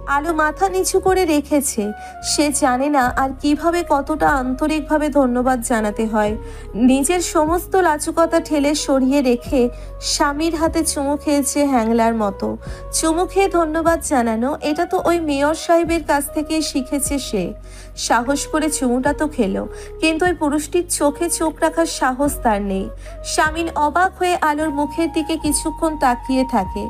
আলো মাথা নিচু করে রেখেছে। সে জানে না আর কিভাবে কতটা আন্তরিকভাবে ধন্যবাদ জানাতে হয়। নিজের সমস্ত লাজুকতা ঠেলে সরিয়ে রেখে স্বামীর হাতে চুমু খেয়েছে হ্যাংলার মতো। চুমু খেয়ে ধন্যবাদ জানানো, এটা তো ওই মেয়র সাহেবের কাছ থেকেই শিখেছে সে। সাহস করে চুমুটা তো খেলো, কিন্তু ওই পুরুষটির চোখে চোখ রাখার সাহস তার নেই। শামিন অবাক হয়ে আলোর মুখের দিকে কিছুক্ষণ তাকিয়ে থাকে,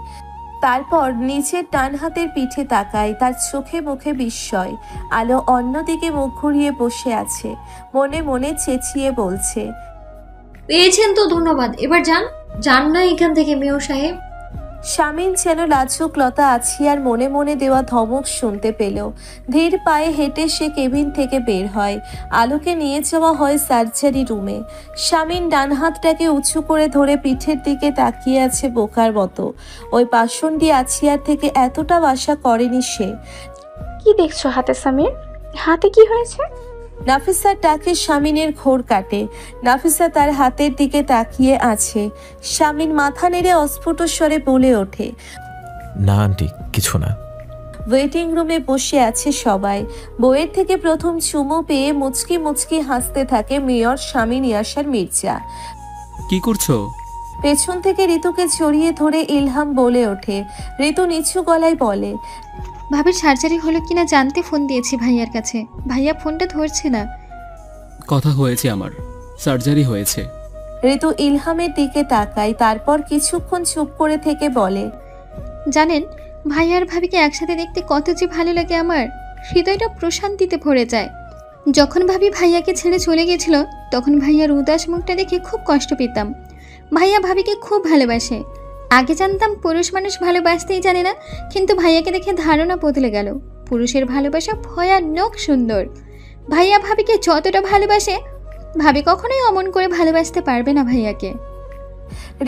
তারপর নিচের ডান হাতের পিঠে তাকায়। তার চোখে মুখে বিস্ময়। আলো অন্যদিকে মুখ ঘুরিয়ে বসে আছে, মনে মনে চেঁচিয়ে বলছে, পেয়েছেন তো ধন্যবাদ, এবার যান যান না এখান থেকে মেয়র সাহেব। শামিন যেন লাজুক লতা আছিয়ার মনে মনে দেওয়া ধমক শুনতে পেল। ধীর পায়ে হেঁটে সে কেবিন থেকে বের হয়। আলোকে নিয়ে যাওয়া হয় সার্জারি রুমে। শামিন ডান হাতটাকে উঁচু করে ধরে পিঠের দিকে তাকিয়ে আছে বোকার মতো। ওই পাষণ্ডী আছিয়ার থেকে এতটা আশা করেনি সে। কি দেখছো হাতে সামির? হাতে কি হয়েছে? নাফিসার ডাকে শামিনের ঘোর কাটে। নাফিসা তার হাতের দিকে তাকিয়ে আছে। শামিন মাথা নেড়ে অস্ফুট স্বরে বলে ওঠে, না আন্টি, কিছু না। ওয়েটিং রুমে বসে আছে সবাই। বইয়ের থেকে প্রথম চুমু পেয়ে মুচকি মুচকি হাসতে থাকে মেয়র শামিন ইয়াসার মির্জা। কি করছো? পেছন থেকে ঋতুকে জড়িয়ে ধরে ইলহাম বলে ওঠে। ঋতু নিচু গলায় বলে, ভাবির সার্জারি হলো কিনা জানতে ফোন দিয়েছি ভাইয়ার কাছে, ভাইয়া ফোনটা ধরছে না। কথা হয়েছে, আমার সার্জারি হয়েছে। ঋতু ইলহামের দিকে তাকায়, তারপর কিছুক্ষণ চুপ করে থেকে বলে, জানেন ভাইয়ার ভাবিকে একসাথে দেখতে কত যে ভালো লাগে আমার, হৃদয়টা প্রশান্তিতে ভরে যায়। যখন ভাবি ভাইয়াকে ছেড়ে চলে গেছিল তখন ভাইয়ার উদাস মুখটা দেখে খুব কষ্ট পেতাম। ভাইয়া ভাবিকে খুব ভালোবাসে। আগে জানতাম পুরুষ মানুষ ভালোবাসতেই জানে না, কিন্তু ভাইয়াকে দেখে ধারণা বদলে গেল, পুরুষের ভালোবাসা ভয়ানক সুন্দর। ভাইয়া ভাবিকে যতটা ভালোবাসে, ভাবি কখনোই অমন করে ভালোবাসতে পারবে না ভাইয়াকে।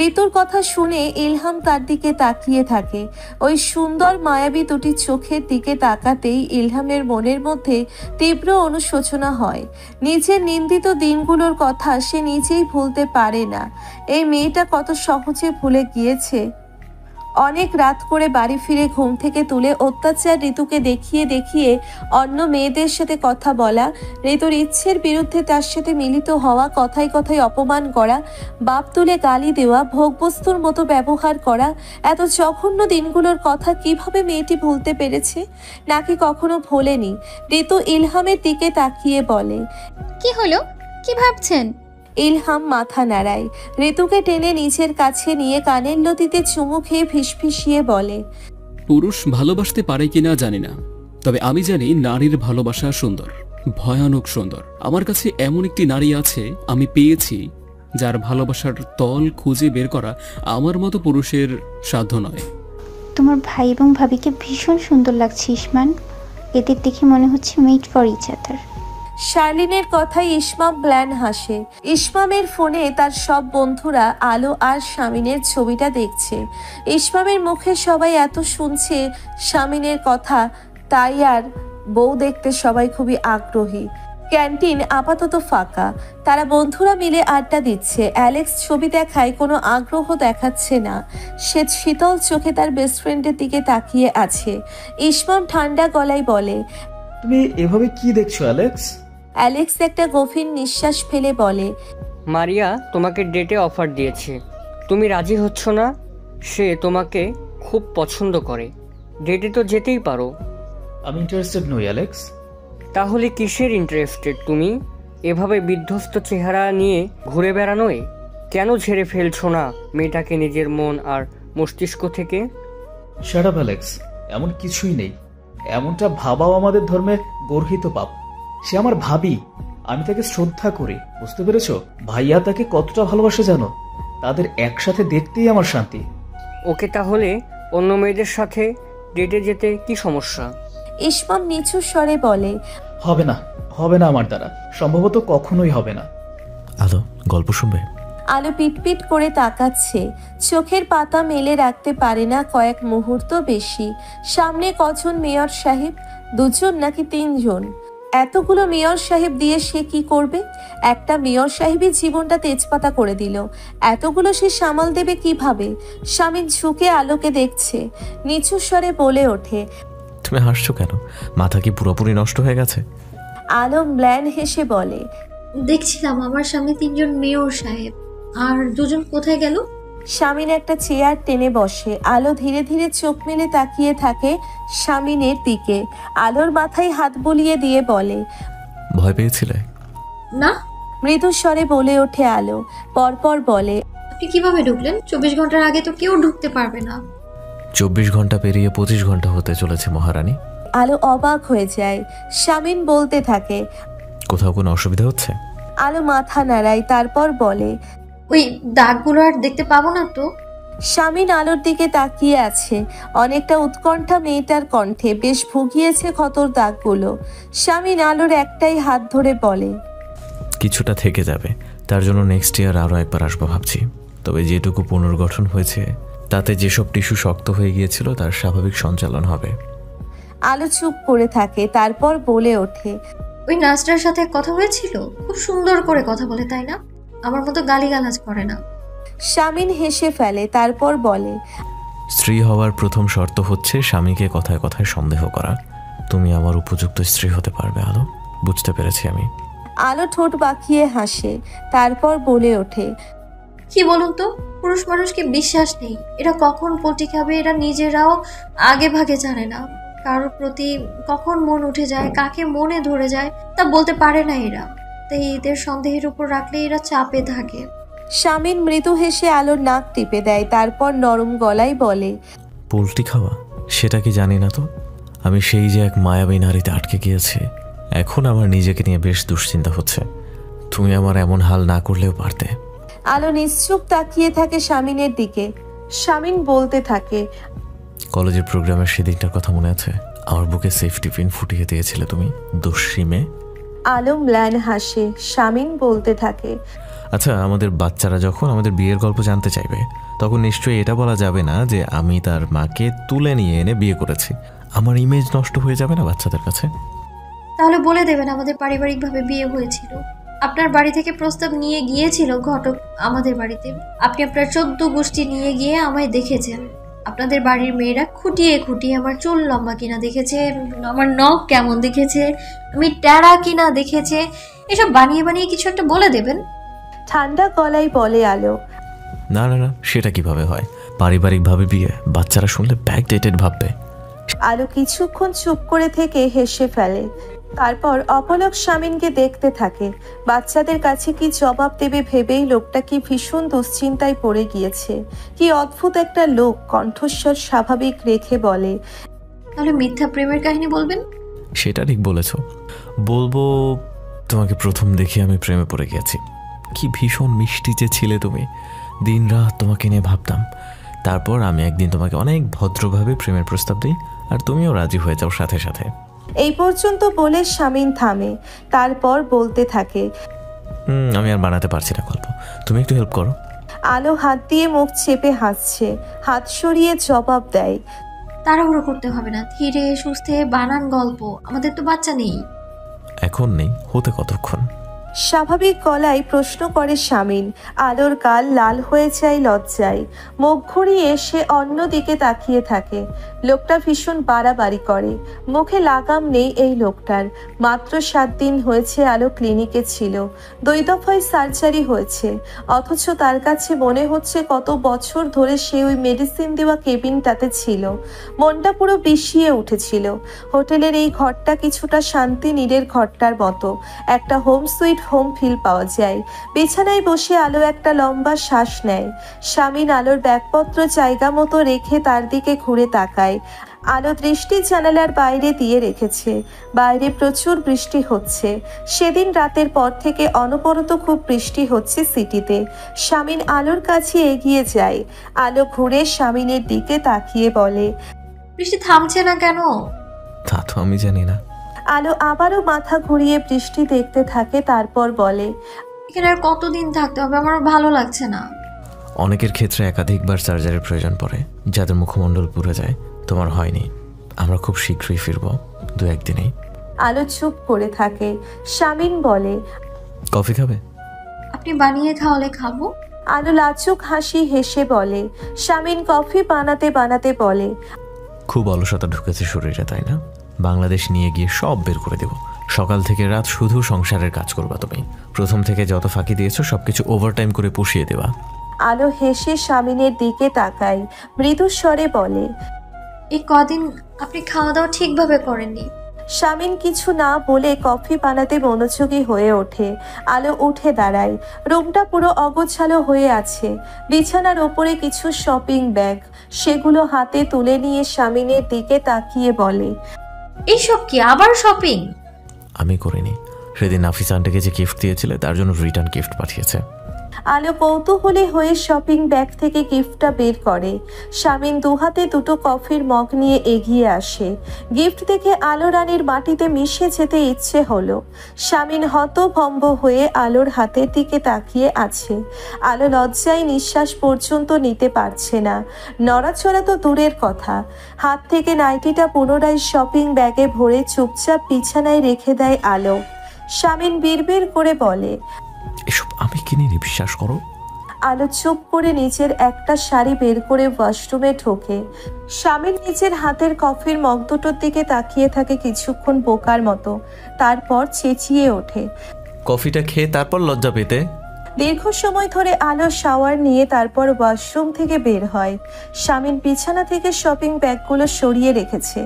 ঋতুর কথা শুনে ইলহাম তার দিকে তাকিয়ে থাকে। ওই সুন্দর মায়াবী দুটি চোখের দিকে তাকাতেই ইলহামের মনের মধ্যে তীব্র অনুশোচনা হয়। নিজের নিন্দিত দিনগুলোর কথা সে নিজেই ভুলতে পারে না। এই মেয়েটা কত সহজে ভুলে গিয়েছে। অনেক রাত করে বাড়ি ফিরে ঘুম থেকে তুলে অত্যাচার ঋতুকে দেখিয়ে দেখিয়ে অন্য মেয়েদের সাথে কথা বলা, ঋতুর ইচ্ছের বিরুদ্ধে তার সাথে মিলিত হওয়া, কথায় কথায় অপমান করা, বাপ তুলে গালি দেওয়া, ভোগবস্তুর মতো ব্যবহার করা, এত জঘন্য দিনগুলোর কথা কিভাবে মেয়েটি ভুলতে পেরেছে? নাকি কখনো ভোলেনি? ঋতু ইলহামের দিকে তাকিয়ে বলে, কি হলো, কি ভাবছেন? ইলহাম মাথা নাড়ায়। ঋতুকে টেনে নিজের কাছে নিয়ে কানের লতিতে চুমু খেয়ে ফিসফিসিয়ে বলে, পুরুষ ভালোবাসতে পারে কিনা জানি না, তবে আমি জানি নারীর ভালোবাসা সুন্দর, ভয়ানক সুন্দর। আমার কাছে এমন একটি নারী আছে, আমি পেয়েছি, যার ভালোবাসার তল খুঁজে বের করা আমার মতো পুরুষের সাধ্য নয়। তোমার ভাই এবং ভাবিকে ভীষণ সুন্দর লাগছে ইসমান, এদের দেখে মনে হচ্ছে মেড ফর ইচ আদার। শার্লিনের কথায় ইসমাম ব্ল্যান হাসে। ইসমামের ফোনে তার সব বন্ধুরা আলো আর শামিনের ছবিটা দেখছে। ইসমামের মুখে সবাই এত শুনছে শামিনের কথা, তাই আর বউ দেখতে সবাই খুবই আগ্রহী। ক্যান্টিন আপাতত ফাঁকা। তারা বন্ধুরা মিলে আড্ডা দিচ্ছে। অ্যালেক্স ছবি দেখায় কোনো আগ্রহ দেখাচ্ছে না। সে শীতল চোখে তার বেস্ট ফ্রেন্ডের দিকে তাকিয়ে আছে। ইসমাম ঠান্ডা গলায় বলে, তুমি এভাবে কি দেখছো অ্যালেক্স? অ্যালেক্স একটা গভীর নিঃশ্বাস ফেলে বলে, মারিয়া তোমাকে ডেটে অফার দিয়েছে, তুমি রাজি হচ্ছ না? সে তোমাকে খুব পছন্দ করে, ডেটে তো যেতেই পারো। আমি ইন্টারেস্টেড নই অ্যালেক্স। তাহলে কিসের ইন্টারেস্টেড তুমি? এভাবে বিধ্বস্ত চেহারা নিয়ে ঘুরে বেড়ানোয় কেন ঝেড়ে ফেলছো না মেয়েটাকে নিজের মন আর মস্তিষ্ক থেকে? শাট আপ অ্যালেক্স, এমন কিছুই নেই। এমনটা ভাবাও আমাদের ধর্মে গর্হিত পাপ। সে আমার ভাবি, আমি তাকে শ্রদ্ধা করি, বুঝতে পেরেছো? ভাইয়া তাকে কতটা ভালোবাসে জানো? তাদের একসাথে দেখতেই আমার শান্তি। ওকে, তাহলে অন্য মেয়েদের সাথে ডেটে যেতে কি সমস্যা? ইসমাম নিচু স্বরে বলে, হবে না, হবে না আমার দ্বারা, সম্ভবত কখনোই হবে না। আলো, গল্প শুনবে? আলো পিটপিট করে তাকাচ্ছে, চোখের পাতা মেলে রাখতে পারে না কয়েক মুহূর্ত বেশি। সামনে কজন মেয়র সাহেব? 2 জন নাকি 3 জন? এতগুলো মেয়র সাহেব দিয়ে সে কি করবে? একটা মেয়র সাহেবই জীবনটা তেজপাতা করে দিল, এতগুলো সে সামাল দেবে কিভাবে? স্বামী ঝুঁকে আলোকে দেখছে, নিচু স্বরে বলে ওঠে, তুমি হাসছো কেন? মাথা কি পুরোপুরি নষ্ট হয়ে গেছে? আলো ম্লান হেসে বলে, দেখছিলাম আমার সামনে 3জন মেয়র সাহেব, আর 2জন কোথায় গেল? শামিন একটা চেয়ার টেনে বসে। আলো ধীরে ধীরে চোখ মেলে তাকিয়ে থাকে শামিনের দিকে। আলোর মাথায় হাত বুলিয়ে দিয়ে বলে, ভয় পেয়েছিলে? না। মৃদু স্বরে বলে ওঠে আলো। পরপর বলে, আপনি কিভাবে ঢুকলেন? 24 ঘন্টার আগে তো কেউ ঢুকতে পারবে না। 24 ঘন্টা পেরিয়ে 25 ঘন্টা হতে চলেছে মহারানী। আলো অবাক হয়ে যায়। শামিন বলতে থাকে, কোথাও কোনো অসুবিধা হচ্ছে? আলো মাথা নাড়ায়, তারপর বলে, ওই দাগগুলো আর দেখতে পাবো না তো? শামিন আলোর দিকে তাকিয়ে আছে। অনেকটা উৎকণ্ঠা মেয়েটার কণ্ঠে। বেশ ভুগিয়েছে ক্ষতর দাগগুলো। শামিন আলোর একটাই হাত ধরে বলে, কিছুটা থেকে যাবে, তার জন্য নেক্সট ইয়ার আরও একবার আসবো ভাবছি। তবে যেটুকু পুনর্গঠন হয়েছে তাতে যেসব টিস্যু শক্ত হয়ে গিয়েছিল তার স্বাভাবিক সঞ্চালন হবে। আলো চুপ করে থাকে, তারপর বলে ওঠে, ওই নার্সটার সাথে কথা হয়েছিল? খুব সুন্দর করে কথা বলে, তাই না? আমার মতো গালিগালাজ করে না। শামিন হেসে ফেলে, তারপর বলে, স্ত্রী হওয়ার প্রথম শর্ত হচ্ছে স্বামীকে কথায় কথায় সন্দেহ করা। তুমি আমার উপযুক্ত স্ত্রী হতে পারবে আলো, বুঝতে পেরেছি আমি। আলো ঠোঁট বাঁকিয়ে হাসে, তারপর বলে ওঠে, কি বলুন তো, পুরুষ মানুষকে বিশ্বাস নেই। এরা কখন পটি খাবে এরা নিজেরাও আগে ভাগে জানে না। কারোর প্রতি কখন মন উঠে যায়, কাকে মনে ধরে যায় তা বলতে পারে না এরা। তাই এদের সন্দেহের উপর রাখলে এরা চাপে থাকে। শামিন মৃদু হেসে আলোর নাক টিপে দেয়, তারপর নরম গলায় বলে, পোল্ট্রি খাওয়া সেটা কি জানি না তো। আমি সেই যে এক মায়াবী নারীতে আটকে গিয়েছি। এখন আমার নিজেকে নিয়ে বেশ দুশ্চিন্তা হচ্ছে। তুমি আমার এমন হাল না করলেও পারতে। আলো নিশ্চুপ তাকিয়ে থাকে শামিনের দিকে। শামিন বলতে থাকে, কলেজের প্রোগ্রামের সেদিনটার কথা মনে আছে? আমার বুকে সেফটি পিন ফুটিয়ে দিয়েছিলে তুমি, দোষী মেয়ে। আলো ম্লান হাসে। শামিন বলতে থাকে, আচ্ছা, আমাদের বাচ্চারা যখন আমাদের বিয়ের গল্প জানতে চাইবে তখন নিশ্চয়ই এটা বলা যাবে না যে আমি তার মাকে তুলে নিয়ে এনে বিয়ে করেছি। আমার ইমেজ নষ্ট হয়ে যাবে না বাচ্চাদের কাছে? তাহলে বলে দেবেন আমাদের পারিবারিকভাবে বিয়ে হয়েছিল। আপনার বাড়ি থেকে প্রস্তাব নিয়ে গিয়েছিল ঘটক আমাদের বাড়িতে। আপনি আপনার 14 গোষ্ঠী নিয়ে গিয়ে আমায় দেখেছেন। আপনাদের বাড়ির মেয়েরা খুঁটিয়ে খুঁটিয়ে আমার চুল লম্বা কিনা দেখেছে, আমার নখ কেমন দেখেছে, আমি ট্যাড়া কিনা দেখেছে। এসব বানিয়ে বানিয়ে কিছু একটা বলে দেবেন। ঠান্ডা গলায় বলে আলো। না না না, সেটা কিভাবে হয়? পারিবারিকভাবে বিয়ে, বাচ্চারা শুনলে ব্যাকডেটেড ভাববে। আলো কিছুক্ষণ চুপ করে থেকে হেসে ফেলে, তারপর অপলক শামিনকে দেখতে থাকে। বাচ্চাদের কাছে কি জবাব দেবে ভেবেই লোকটা কি ভীষণ দুশ্চিন্তায় পড়ে গিয়েছে। কি অদ্ভুত একটা লোক। কণ্ঠস্বর স্বাভাবিক রেখে বলে, তাহলে মিথ্যা প্রেমের কাহিনী বলবেন? সেটা ঠিক বলেছ। বলবো, তোমাকে প্রথম দেখে আমি প্রেমে পড়ে গেছি। কি ভীষণ মিষ্টি যে ছিলে তুমি। দিন রাত তোমাকে নিয়ে ভাবতাম। তারপর আমি একদিন তোমাকে অনেক ভদ্রভাবে প্রেমের প্রস্তাব দিই, আর তুমিও রাজি হয়ে যাও সাথে সাথে। এই পর্যন্ত বলে শামিন থামে, তারপর বলতে থাকে, আমি আর বানাতে পারছি না গল্প, তুমি একটু হেল্প করো। আলো হাত দিয়ে মুখ চেপে হাসছে, হাত সরিয়ে জবাব দেয়, তাড়াহুড়ো করতে হবে না, ধীরে সুস্থে বানান গল্প। আমাদের তো বাচ্চা নেই। এখন নেই, হতে কতক্ষণ? স্বাভাবিক গলায় প্রশ্ন করে শামিন। আলোর গাল লাল হয়ে যায় লজ্জায়। মুখ ঘুরিয়ে সে অন্যদিকে তাকিয়ে থাকে। লোকটা ভীষণ বাড়াবাড়ি করে। মুখে লাগাম নেই এই লোকটার। মাত্র 7 দিন হয়েছে আলো ক্লিনিকে ছিল। 2 দফায় সার্জারি হয়েছে, অথচ তার কাছে মনে হচ্ছে কত বছর ধরে সে ওই মেডিসিন দেওয়া কেবিনটাতে ছিল। মনটা পুরো বিষিয়ে উঠেছিল। হোটেলের এই ঘরটা কিছুটা শান্তি নীড়ের ঘরটার মতো। একটা হোম সুইট হোম ফিল পাওয়া যায়। বিছানায় বসে আলো একটা লম্বা শ্বাস নেয়। শামিন আলোর ব্যাগপত্র জায়গা মতো রেখে তার দিকে ঘুরে তাকায়। আলো দৃষ্টি জানালার বাইরে দিয়ে রেখেছে। বাইরে প্রচুর বৃষ্টি হচ্ছে। সেদিন রাতের পর থেকে অনবরত খুব বৃষ্টি হচ্ছে সিটিতে। শামিন আলোর কাছে এগিয়ে যায়। আলো ঘুরে শামিনের দিকে তাকিয়ে বলে, বৃষ্টি থামছে না কেন? তা তো আমি জানি না। আলো আবারও মাথা ঘুরিয়ে বৃষ্টি দেখতে থাকে, তারপর বলে, এখানে আর কতদিন থাকতে হবে? আমার ভালো লাগছে না। অনেকের ক্ষেত্রে একাধিকবার সার্জারির প্রয়োজন পড়ে, যাদের মুখমণ্ডল পুড়ে যায়। তোমার হয়নি। আমরা খুব শীঘ্রই ফিরবো, 2-1 দিনেই। আলো চুপ করে থাকে। শামিন বলে, কফি খাবে? আপনি বানিয়ে খাওয়ালে খাবো। আলো লাজুক হাসি হেসে বলে। শামিন কফি বানাতে বানাতে বলে, খুব অলসতা ঢুকেছে শরীরে, তাই না? বাংলাদেশ নিয়ে গিয়ে সব বের করে দেব। সকাল থেকে রাত শুধু সংসারের কাজ করবা তুমি। প্রথম থেকে যত ফাঁকি দিয়েছো সবকিছু ওভারটাইম করে পুষিয়ে দেওয়া। আলো হেসে স্বামীনের দিকে তাকায়, মৃদু স্বরে বলে, এই কদিন আপনি খাওয়া দাওয়া ঠিকভাবে করেননি। স্বামীন কিছু না বলে কফি বানাতে মনোযোগী হয়ে ওঠে। আলো উঠে দাঁড়ায়। রুমটা পুরো অগোছালো হয়ে আছে। বিছানার ওপরে কিছু শপিং ব্যাগ, সেগুলো হাতে তুলে নিয়ে স্বামীনের দিকে তাকিয়ে বলে, এইসব কি আবার শপিং? আমি করিনি, সেদিন নাফিস আন্টিকে যে গিফট দিয়েছিলে তার জন্য রিটার্ন গিফট পাঠিয়েছে। আলো কৌতূহলী হয়ে শপিং ব্যাগ থেকে গিফটটা বের করে। স্বামীন দুহাতে দুটো কফির মগ নিয়ে এগিয়ে আসে। গিফট দেখে আলো রানীর মাটিতে মিশে যেতে ইচ্ছে হলো। স্বামীন হতভম্ব হয়ে আলোর হাতের দিকে তাকিয়ে আছে। আলো লজ্জায় নিঃশ্বাস পর্যন্ত নিতে পারছে না, নড়াচড়া তো দূরের কথা। হাত থেকে নাইটিটা পুনরায় শপিং ব্যাগে ভরে চুপচাপ বিছানায় রেখে দেয় আলো। স্বামীন বিড়বিড় করে বলে, এসব আমি কিনিনি, বিশ্বাস করো। আলো চুপ করে নিচের একটা শাড়ি বের করে ওয়াশরুমে ঢোকে। স্বামীর নিজের হাতের কফির মগ দুটোর দিকে তাকিয়ে থাকে কিছুক্ষণ বোকার মতো, তারপর চেঁচিয়ে ওঠে, কফিটা খেয়ে তারপর লজ্জা পেতে। দীর্ঘ সময় ধরে আলো শাওয়ার নিয়ে তারপর ওয়াশরুম থেকে বের হয়। স্বামীর বিছানা থেকে শপিং ব্যাগগুলো সরিয়ে রেখেছে।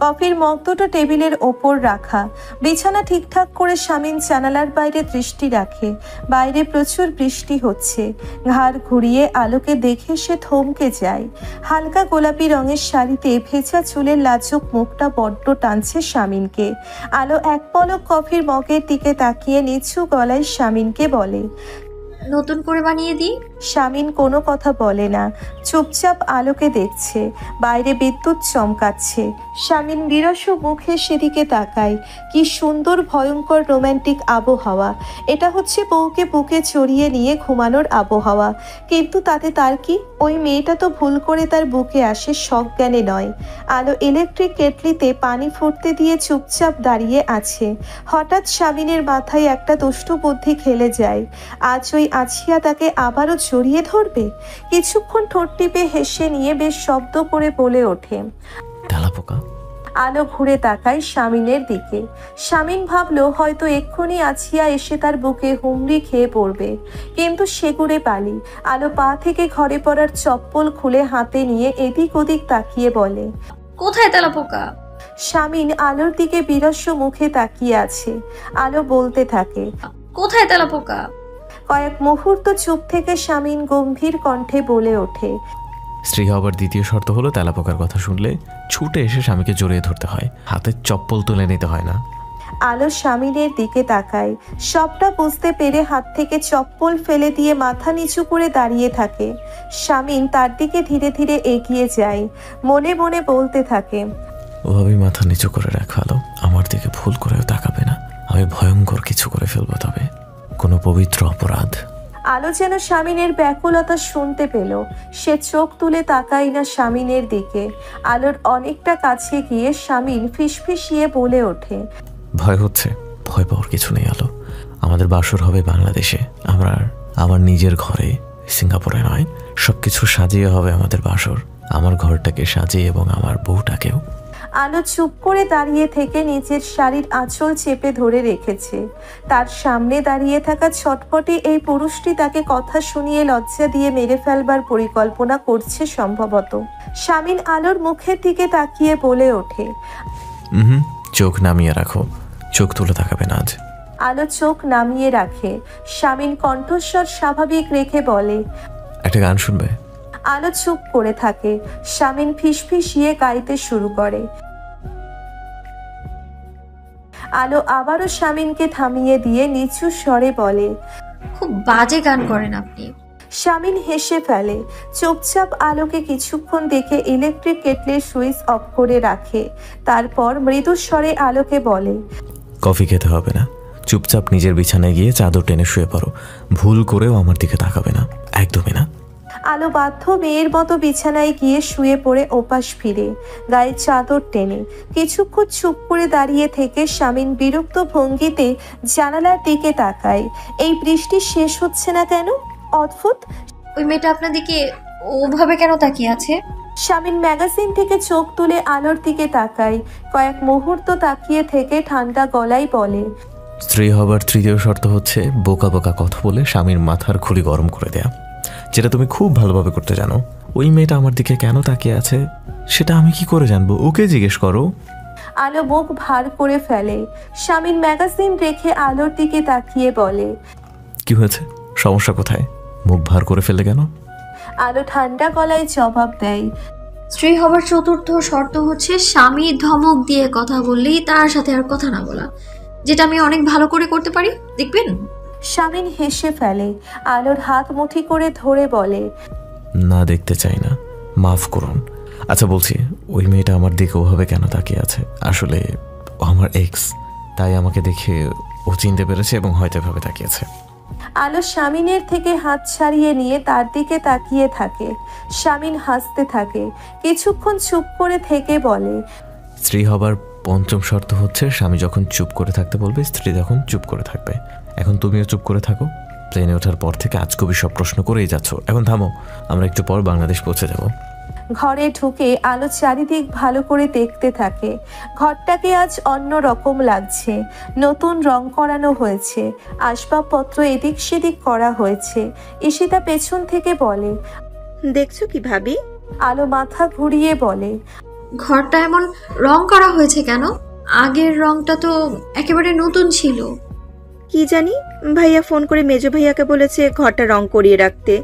কফির মগ দুটো টেবিলের ওপর রাখা। বিছানা ঠিকঠাক করে স্বামীন জানালার বাইরে দৃষ্টি রাখে। বাইরে প্রচুর বৃষ্টি হচ্ছে। ঘাড় ঘুরিয়ে আলোকে দেখে সে থমকে যায়। হালকা গোলাপি রঙের শাড়িতে ভেজা চুলের লাজুক মুখটা বড্ড টানছে স্বামীনকে। আলো এক পলক কফির মগের দিকে তাকিয়ে নিচু গলায় স্বামীনকে বলে, নতুন করে বানিয়ে দিই। স্বামীন কোনো কথা বলে না, চুপচাপ আলোকে দেখছে। বাইরে বিদ্যুৎ চমকাচ্ছে। স্বামীন বিরস মুখে সেদিকে তাকায়। কি সুন্দর ভয়ঙ্কর রোমান্টিক আবহাওয়া। এটা হচ্ছে বউকে বুকে চড়িয়ে নিয়ে ঘুমানোর আবহাওয়া। কিন্তু তাতে তার কি? ওই মেয়েটা তো ভুল করে তার বুকে আসে সজ্ঞানে নয়। আলো ইলেকট্রিক কেটলিতে পানি ফুটতে দিয়ে চুপচাপ দাঁড়িয়ে আছে। হঠাৎ স্বামীনের মাথায় একটা দুষ্টু বুদ্ধি খেলে যায়। আজ ওই আছিয়া তাকে আবারও জড়িয়ে ধরবে। কিছুক্ষণ ঠোঁট টিপে হেসে নিয়ে বেশ শব্দ করে বলে ওঠে, তেলাপোকা। আলো ঘুরে তাকায় স্বামীনের দিকে। স্বামীন ভাবলো হয়তো এক্ষুনি আছিয়া এসে তার বুকে হুমড়ি খেয়ে পড়বে, কিন্তু সেগুড়ে পালি। আলো পা থেকে ঘরে পড়ার চপ্পল খুলে হাতে নিয়ে এদিক ওদিক তাকিয়ে বলে, কোথায় তেলাপোকা? স্বামীন আলোর দিকে বিরস মুখে তাকিয়ে আছে। আলো বলতে থাকে, কোথায় তেলাপোকা? কয়েক মুহূর্ত চুপ থেকে স্বামীন গম্ভীর কণ্ঠে বলে ওঠে, স্ত্রী হবার দ্বিতীয় শর্ত হলো তেলাপোকার কথা শুনলে ছুটে এসে স্বামীকে জড়িয়ে ধরতে হয়, হাতের চপ্পল তুলে নিতে হয় না। আলো স্বামীনের দিকে তাকায়। সবটা বুঝতে পেরে হাত থেকে চপ্পল ফেলে দিয়ে মাথা নিচু করে দাঁড়িয়ে থাকে। স্বামীন তার দিকে ধীরে ধীরে এগিয়ে যায়। মনে মনে বলতে থাকে, ওভাবেই মাথা নিচু করে রাখো আলো, আমার দিকে ভুল করেও তাকাবে না। আমি ভয়ঙ্কর কিছু করে ফেলবো, তবে কোনো পবিত্র অপরাধ। আলো যেন স্বামীনের ব্যাকুলতা শুনতে পেল। সে চোখ তুলে তাকায় না স্বামীনের দিকে। আলোর অনেকটা কাছে গিয়ে স্বামীন ফিসফিসিয়ে বলে ওঠে, ভয় হচ্ছে? ভয় পাওয়ার কিছু নেই আলো। আমাদের বাসর হবে বাংলাদেশে, আমার নিজের ঘরে, সিঙ্গাপুরে নয়। সবকিছু সাজিয়ে হবে আমাদের বাসর, আমার ঘরটাকে সাজিয়ে এবং আমার বউটাকেও। আলো চুপ করে দাঁড়িয়ে থেকে নিজের শাড়ির আঁচল চেপে ধরে রেখেছে। তার সামনে দাঁড়িয়ে থাকা ছটপটে এই পুরুষটি তাকে কথা শুনিয়ে লজ্জা দিয়ে মেরে ফেলবার পরিকল্পনা করছে সম্ভবত। স্বামীন আলোর মুখের দিকে তাকিয়ে বলে ওঠে, চোখ নামিয়ে রাখো, চোখ তুলে তাকাবে না আজ। আলো চোখ নামিয়ে রাখে। স্বামীন কণ্ঠস্বর স্বাভাবিক রেখে বলে, একটা গান শুনবে? আলো চুপ করে থাকে। স্বামীন ফিসফিসিয়ে গাইতে শুরু করে। আলো আবারও স্বামীনকে থামিয়ে দিয়ে নিচু স্বরে বলে, খুব বাজে গান করেন আপনি। স্বামীন হেসে ফেলে। চুপচাপ আলোকে কিছুক্ষণ দেখে ইলেকট্রিক কেটলের সুইচ অফ করে রাখে। তারপর মৃদু স্বরে আলোকে বলে, কফি খেতে হবে না, চুপচাপ নিজের বিছানায় গিয়ে চাদর টেনে শুয়ে পড়ো। ভুল করেও আমার দিকে তাকাবে না, একদমই না। আলো বাধ্য মেয়ের মতো বিছানায় গিয়ে শুয়ে পড়ে ওপাশ ফিরে, গায়ে চাদর টেনে। কিছুক্ষণ চুপ করে দাঁড়িয়ে থেকে স্বামীন বিরক্ত ভঙ্গিতে জানালার দিকে তাকায়। এই বৃষ্টি শেষ হচ্ছে না কেন? অদ্ভুত। ওই মেয়েটা আপনার দিকে ওভাবে কেন তাকিয়ে আছে? শামিন ম্যাগাজিন থেকে চোখ তুলে আলোর দিকে তাকায়। কয়েক মুহূর্ত তাকিয়ে থেকে ঠান্ডা গলায় বলে, স্ত্রী হবার তৃতীয় শর্ত হচ্ছে বোকা বোকা কথা বলে স্বামীর মাথার খুলি গরম করে দেয়া, যেটা তুমি খুব ভালোভাবে করতে জানো। ওই মেয়েটা আমার দিকে কেন তাকিয়ে আছে সেটা আমি কি করে জানবো? ওকে জিজ্ঞেস করো। আলো মুখ ভার করে ফেলে। শামিন ম্যাগাজিন রেখে আলোর দিকে তাকিয়ে বলে, কি হয়েছে? সমস্যা কোথায়? মুখ ভার করে ফেলে কেন? আলো ঠান্ডা গলায় জবাব দেয়, স্ত্রী হবার চতুর্থ শর্ত হচ্ছে স্বামী ধমক দিয়ে কথা বললেই তার সাথে আর কথা না বলা, যেটা আমি অনেক ভালো করে করতে পারি, দেখবেন। শামিন হেসে ফেলে। আলোর হাত মুঠি করে ধরে বলে, না, দেখতে চাই না, মাফ করুন। আচ্ছা বলছি, ওই মেয়েটা আমার দিকে ওভাবে কেন তাকিয়ে আছে? আসলে ও আমার এক্স, তাই আমাকে দেখে ও চিনতে পেরেছে এবং হয়তো এভাবে তাকিয়েছে। আলো শামিনের থেকে হাত ছাড়িয়ে নিয়ে তার দিকে তাকিয়ে থাকে। শামিন হাসতে থাকে। কিছুক্ষণ চুপ করে থেকে বলে, স্ত্রী হবার পঞ্চম শর্ত হচ্ছে স্বামী যখন চুপ করে থাকতে বলবে স্ত্রী তখন চুপ করে থাকবে। এখন তুমিও চুপ করে থাকো। প্লেনে ওঠার পর থেকে আজকবি সব প্রশ্ন করেই যাচ্ছ, এখন থামো, আমরা একটু পর বাংলাদেশ পৌঁছে যাব। ঘরে ঢুকে আলো চারিদিক ভালো করে দেখতে থাকে। ঘরটাকে আজ অন্য রকম লাগছে। নতুন রং করানো হয়েছে, আসবাবপত্র এদিক সেদিক করা হয়েছে। ঈশিতা পেছন থেকে বলে, দেখছো কি ভাবি? আলো মাথা ঘুরিয়ে বলে, ঘরটা এমন রং করা হয়েছে কেন? আগের রংটা তো একেবারে নতুন ছিল। কি জানি, ভাইয়া ফোন করে মেজো ভাইয়াকে বলেছে ঘরটা রং করিয়ে রাখতে।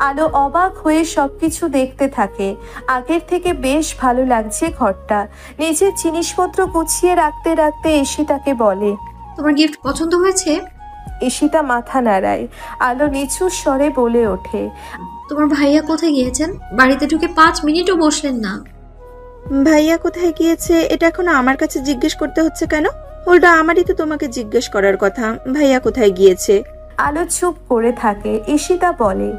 আলো অবাক হয়ে সবকিছু দেখতে থাকে। আগের থেকে বেশ ভালো লাগছে ঘরটা। নিজের জিনিসপত্র গুছিয়ে রাখতে রাখতে ঈশিতাকে বলে, তোমার গিফট পছন্দ হয়েছে? ঈশিতা মাথা নাড়ায়। আলো নিচু স্বরে বলে ওঠে, তোমার ভাইয়া কোথায় গিয়েছেন? বাড়িতে ঢুকে 5 মিনিটও বসলেন না। ভাইয়া কোথায় গিয়েছে এটা এখন আমার কাছে জিজ্ঞেস করতে হচ্ছে কেন? ওটা আমারই তো তোমাকে জিজ্ঞেস করার কথা, ভাইয়া কোথায় গিয়েছে। আলো চুপ করে থাকে। ঈশিতা বলে,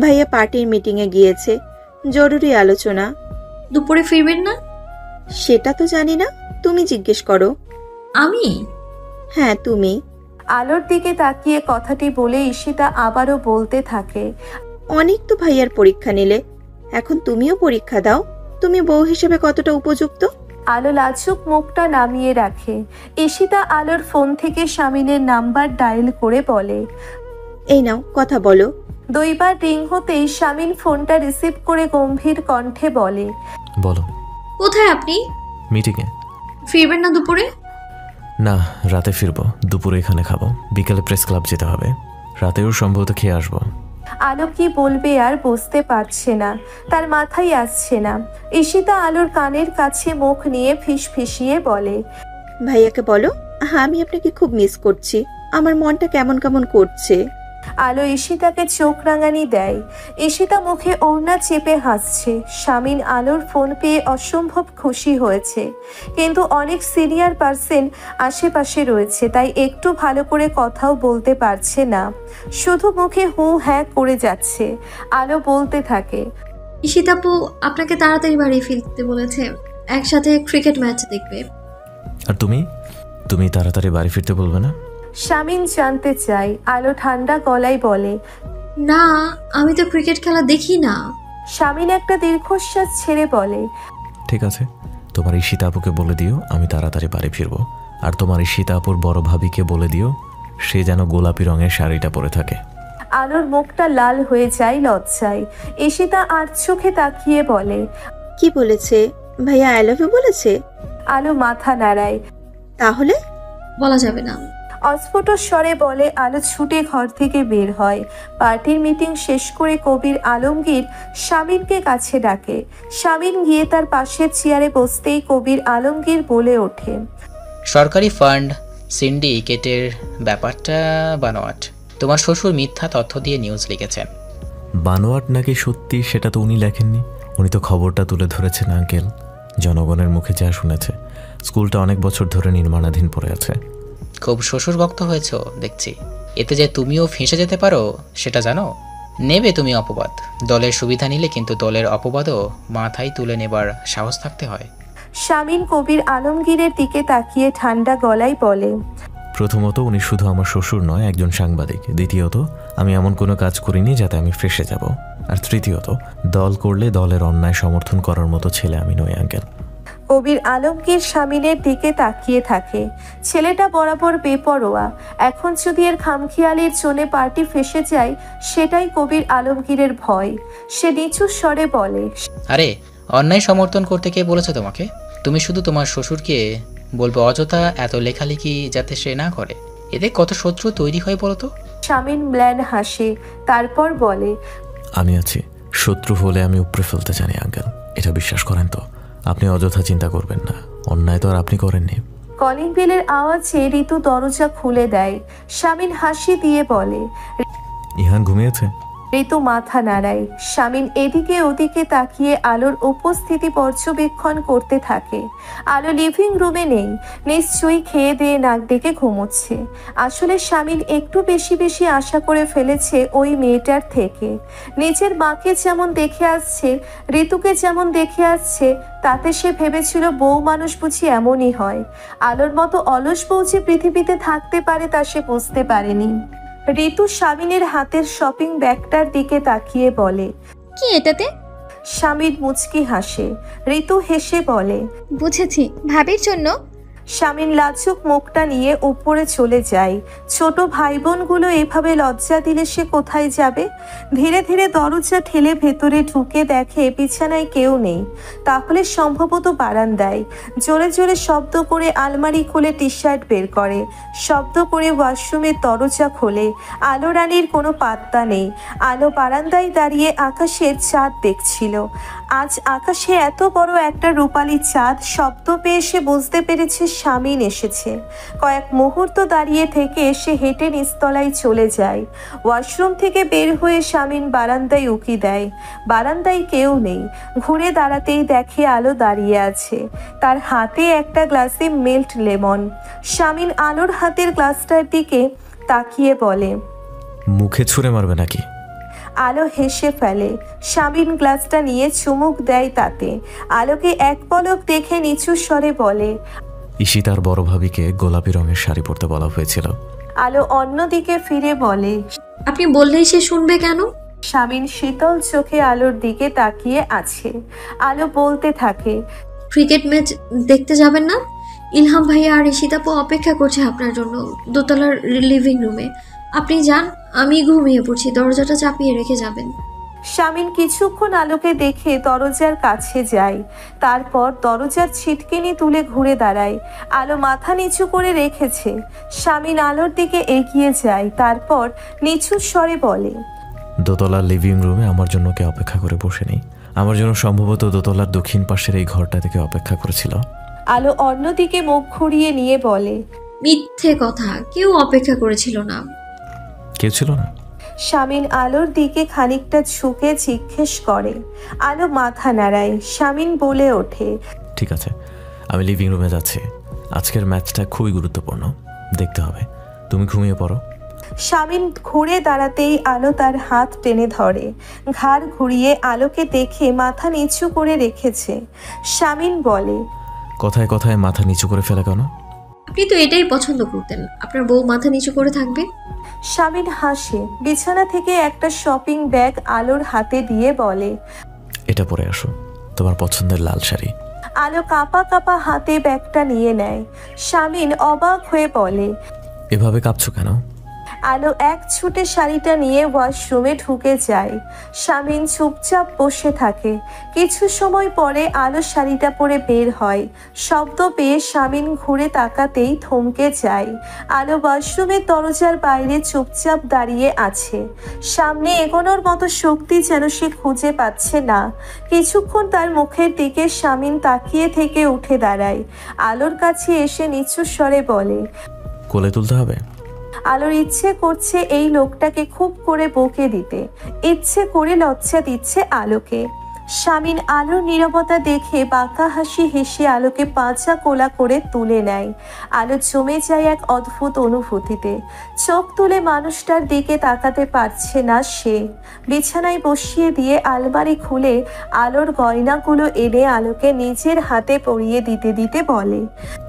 ভাইয়া পার্টির মিটিং এ গিয়েছে, জরুরি আলোচনা। দুপুরে ফিরবেন না? সেটা তো জানি না, তুমি জিজ্ঞেস করো। আমি? হ্যাঁ তুমি। আলোর দিকে তাকিয়ে কথাটি বলে ঈশিতা আবারও বলতে থাকে, অনেক তো ভাইয়ার পরীক্ষা নিলে, এখন তুমিও পরীক্ষা দাও। তুমি বউ হিসেবে কতটা উপযুক্ত। আলো লাজুক মুখটা নামিয়ে রাখে। ঈশিতা আলোর ফোন থেকে শামিনের নাম্বার ডায়াল করে বলে, এই নাও কথা বলো। 2 বার রিং হতেই শামিন ফোনটা রিসিভ করে গম্ভীর কণ্ঠে বলে, বলো। কোথায় আপনি? মিটিংয়ে। ফিরবেন না দুপুরে? না, রাতে ফিরবো। দুপুরে এখানে খাবো, বিকেলে প্রেস ক্লাব যেতে হবে, রাতেও সম্ভবত খেয়ে আসবো। আলো কি বলবে আর বুঝতে পারছে না, তার মাথায় আসছে না। ঈশিতা আলোর কানের কাছে মুখ নিয়ে ফিসফিসিয়ে বলে, ভাইয়াকে বলো আমি আপনাকে খুব মিস করছি, আমার মনটা কেমন কেমন করছে। আলো ঈশিতাকে চোখ রাঙানি দেয়। ঈশিতা মুখে ওড়না চেপে হাসছে। শামিন আলোর ফোন পেয়ে অসম্ভব খুশি হয়েছে, কিন্তু অনেক সিনিয়র পার্সন আশেপাশে রয়েছে, তাই একটু ভালো করে কথাও বলতে পারছে না, শুধু মুখে হু হ্যাঁ করে যাচ্ছে। আলো বলতে থাকে, ঈশিতাপু আপনাকে তাড়াতাড়ি বাড়ি ফিরতে বলেছে, একসাথে ক্রিকেট ম্যাচ দেখবে। আর তুমি তাড়াতাড়ি বাড়ি ফিরতে বলবে না? শামিন জানতে চায়। আলো ঠান্ডা গলায় বলে, না, আমি তো ক্রিকেট খেলা দেখি না। শামিন একটা দীর্ঘশ্বাস ছেড়ে বলে, ঠিক আছে, তোমার ঈশিতা আপুকে বলে দিও আমি তাড়াতাড়ি বাড়ি ফিরবো। আর তোমার ঈশিতা আপুর বড় ভাবিকে বলে দিও সে যেন গোলাপি রঙের শাড়িটা পরে থাকে। আলোর মুখটা লাল হয়ে যায় লজ্জায়। ঈশিতা আর চোখে তাকিয়ে বলে, কি বলেছে? ভাইয়া আই লাভ ইউ বলেছে? আলো মাথা নাড়ায়। তাহলে বলা যাবে না। অস্ফুট স্বরে বলে আলো ছুটে ঘর থেকে বের হয়। পার্টির মিটিং শেষ করে কবির আলমগীর শামিনকে কাছে ডাকে। শামিন গিয়ে তার পাশের চেয়ারে বসতেই কবির আলমগীর বলে ওঠে, সরকারি ফান্ড সিন্ডিকেটের ব্যাপারটা বানোয়াট। তোমার শ্বশুর মিথ্যা তথ্য দিয়ে নিউজ লিখেছেন। বানোয়াট নাকি সত্যি সেটা তো উনি লেখেননি, উনি তো খবরটা তুলে ধরেছেন আঙ্কেল। জনগণের মুখে যা শুনেছে, স্কুলটা অনেক বছর ধরে নির্মাণাধীন পড়ে আছে। খুব শ্বশুর ভক্ত হয়েছ দেখছি। এতে যে তুমিও ফেঁসে যেতে পারো সেটা জানো। নেবে তুমি অপবাদ, দলের সুবিধা নিলে কিন্তু দলের অপবাদও মাথায় তুলে নেবার সাহস থাকতে হয়। শামিন কবির আলমগীরের দিকে তাকিয়ে ঠান্ডা গলায় বলে, প্রথমত উনি শুধু আমার শ্বশুর নয়, একজন সাংবাদিক। দ্বিতীয়ত আমি এমন কোনো কাজ করিনি যাতে আমি ফেঁসে যাব। আর তৃতীয়ত, দল করলে দলের অন্যায় সমর্থন করার মতো ছেলে আমি নই আঙ্কেল। কবির আলমগীর শামিনের দিকে তাকিয়ে থাকে। ছেলেটা বরাবর বেপরোয়া, এখন যদি এর খামখেয়ালির জন্য পার্টি ফেসে যায় সেটাই কবির আলমগীরের ভয়। সে নিচু স্বরে বলে, আরে অন্যায় সমর্থন করতে কে বলেছে তোমাকে? তুমি শুধু তোমার শ্বশুরকে বলবে অযথা এত লেখালেখি যাতে সে না করে। এতে কত শত্রু তৈরি হয় বলো তো। শামিন ম্ল্যান হাসে, তারপর বলে, আমি আছি, শত্রু হলে আমি উপড়ে ফেলতে জানি আঙ্কেল, এটা বিশ্বাস করেন তো? আপনি অযথা চিন্তা করবেন না, অন্যায় তো আর আপনি করেননি। কলিং বেলের আওয়াজে ঋতু দরজা খুলে দেয়। শামিন হাসি দিয়ে বলে, ইহান ঘুমিয়েছে? ঋতু মাথা নাড়ায়। শামিন এদিকে ওদিকে তাকিয়ে আলোর উপস্থিতি পর্যবেক্ষণ করতে থাকে। আলো লিভিং রুমে নেই, নিশ্চয়ই খেয়ে দিয়ে নাক ডেকে ঘুমোচ্ছে। আসলে শামিন একটু বেশি বেশি আশা করে ফেলেছে ওই মেয়েটার থেকে। নিজের মাকে যেমন দেখে আসছে, ঋতুকে যেমন দেখে আসছে, তাতে সে ভেবেছিল বউ মানুষ বুঝি এমনই হয়। আলোর মতো অলস বউ যে পৃথিবীতে থাকতে পারে তা সে বুঝতে পারেনি। ঋতু শামিনের হাতের শপিং ব্যাগটার দিকে তাকিয়ে বলে, কি এটাতে? শামিন মুচকি হাসে। ঋতু হেসে বলে, বুঝেছি, ভাবির জন্য। শামিন লাজুক মুখটা নিয়ে উপরে চলে যায়। ছোট ভাই বোনগুলো এভাবে লজ্জা দিলে সে কোথায় যাবে? ধীরে ধীরে দরজা ঠেলে ভেতরে ঢুকে দেখে বিছানায় কেউ নেই, তাহলে সম্ভবত বারান্দায়। জোরে জোরে শব্দ করে আলমারি খুলে টি শার্ট বের করে, শব্দ করে ওয়াশরুমের দরজা খোলে। আলো রানীর কোনো পাত্তা নেই। আলো বারান্দায় দাঁড়িয়ে আকাশের চাঁদ দেখছিল। আজ আকাশে এত বড় একটা রূপালী চাঁদ। শব্দ পেয়ে সে বুঝতে পেরেছে শামিন এসেছে। কয়েক মুহূর্ত দাঁড়িয়ে থেকে সে হেঁটে নিচতলায় চলে যায়। ওয়াশরুম থেকে বের হয়ে শামিন বারান্দায় উকি দেয়। বারান্দায় কেউ নেই। ঘুরে দাঁড়াতেই দেখে আলো দাঁড়িয়ে আছে, তার হাতে একটা গ্লাসে মেল্ট লেমন। শামিন আলোর হাতের গ্লাসটার দিকে তাকিয়ে বলে, মুখে ছুঁড়ে মারবে নাকি? আলো হেসে ফেলে। শামিন গ্লাসটা নিয়ে চুমুক দেয় তাতে। আলোকে এক পলক দেখে নিচু স্বরে বলে, ঈশিতার বড় ভাবিকে গোলাপি রঙের শাড়ি পরতে বলা হয়েছিল। আলো অন্যদিকে ফিরে বলে, আপনি বললেই সে শুনবে কেন? শামিন শীতল চোখে আলোর দিকে তাকিয়ে আছে। আলো বলতে থাকে, ক্রিকেট ম্যাচ দেখতে যাবেন না? ইলহাম ভাইয়া আর ঈশিতাপু অপেক্ষা করছে আপনার জন্য দোতলার লিভিং রুমে। আপনি যান, আমি ঘুমিয়ে পড়ছি, দরজাটা চাপিয়ে রেখে যাবেন। শামিন কিছুক্ষণ আলোকে দেখে দরজার কাছে যায়, তারপর দরজার ছিটকিনি তুলে ঘুরে দাঁড়ায়। আলো মাথা নিচু করে রেখেছে। শামিন আলোর দিকে এগিয়ে যায়, তারপর নিচু স্বরে বলে, দোতলার লিভিং রুমে আমার জন্য কে অপেক্ষা করে বসে নেই? আমার জন্য সম্ভবত দোতলার দক্ষিণ পাশের এই ঘরটা থেকে অপেক্ষা করেছিল। আলো অন্যদিকে মুখ ঘুরিয়ে নিয়ে বলে, মিথ্যে কথা, কেউ অপেক্ষা করেছিল না। কেউ ছিল না? শামিন আলোর দিকে খানিকটা ঝুঁকে জিজ্ঞেস করে। আলো মাথা নাড়ায়। শামিন বলে ওঠে, ঠিক আছে, আমি লিভিং রুমে যাচ্ছি। আজকের ম্যাচটা খুবই গুরুত্বপূর্ণ, দেখতে হবে। তুমি ঘুমিয়ে পড়ো। শামিন ঘুরে দাঁড়াতেই আলো তার হাত টেনে ধরে। ঘাড় ঘুরিয়ে আলোকে দেখে মাথা নিচু করে রেখেছে। শামিন বলে, কথায় কথায় মাথা নিচু করে ফেলে কেন? আপনি তো এটাই পছন্দ করতেন, আপনার বউ মাথা নিচু করে থাকবে। শামিন হাসে। বিছানা থেকে একটা শপিং ব্যাগ আলোর হাতে দিয়ে বলে, এটা পরে আসো, তোমার পছন্দের লাল শাড়ি। আলো কাঁপা কাঁপা হাতে ব্যাগটা নিয়ে নেয়। শামিন অবাক হয়ে বলে, এভাবে কাঁপছো কেন? আলো এক ছুটে শাড়িটা নিয়ে ওয়াশরুমে ঢুকে যায়। শামিন চুপচাপ বসে থাকে। কিছু সময় পরে আলো শাড়িটা পরে বের হয়। শব্দ পেয়ে শামিন ঘুরে তাকাতেই থমকে যায়। আলো ওয়াশরুমের দরজার বাইরে চুপচাপ দাঁড়িয়ে আছে। সামনে এগোনোর মতো শক্তি যেন সে খুঁজে পাচ্ছে না। কিছুক্ষণ তার মুখের দিকে শামিন তাকিয়ে থেকে উঠে দাঁড়ায়। আলোর কাছে এসে নিচু স্বরে বলে, কোলে তুলতে হবে? আলোর ইচ্ছে করছে এই লোকটাকে খুব করে বকে দিতে। ইচ্ছে করে লজ্জা দিচ্ছে আলোকে। শামিন আলোর নীরবতা দেখে বাঁকা হাসি হেসে আলোকে পাঁচা কোলা করে তুলে নেয়। আলো জমে যায় এক অদ্ভুত অনুভূতিতে। চোখ তুলে মানুষটার দিকে তাকাতে পারছে না সে। বিছানায় বসিয়ে দিয়ে আলমারি খুলে আলোর গয়নাগুলো এনে আলোকে নিজের হাতে পরিয়ে দিতে দিতে বলে,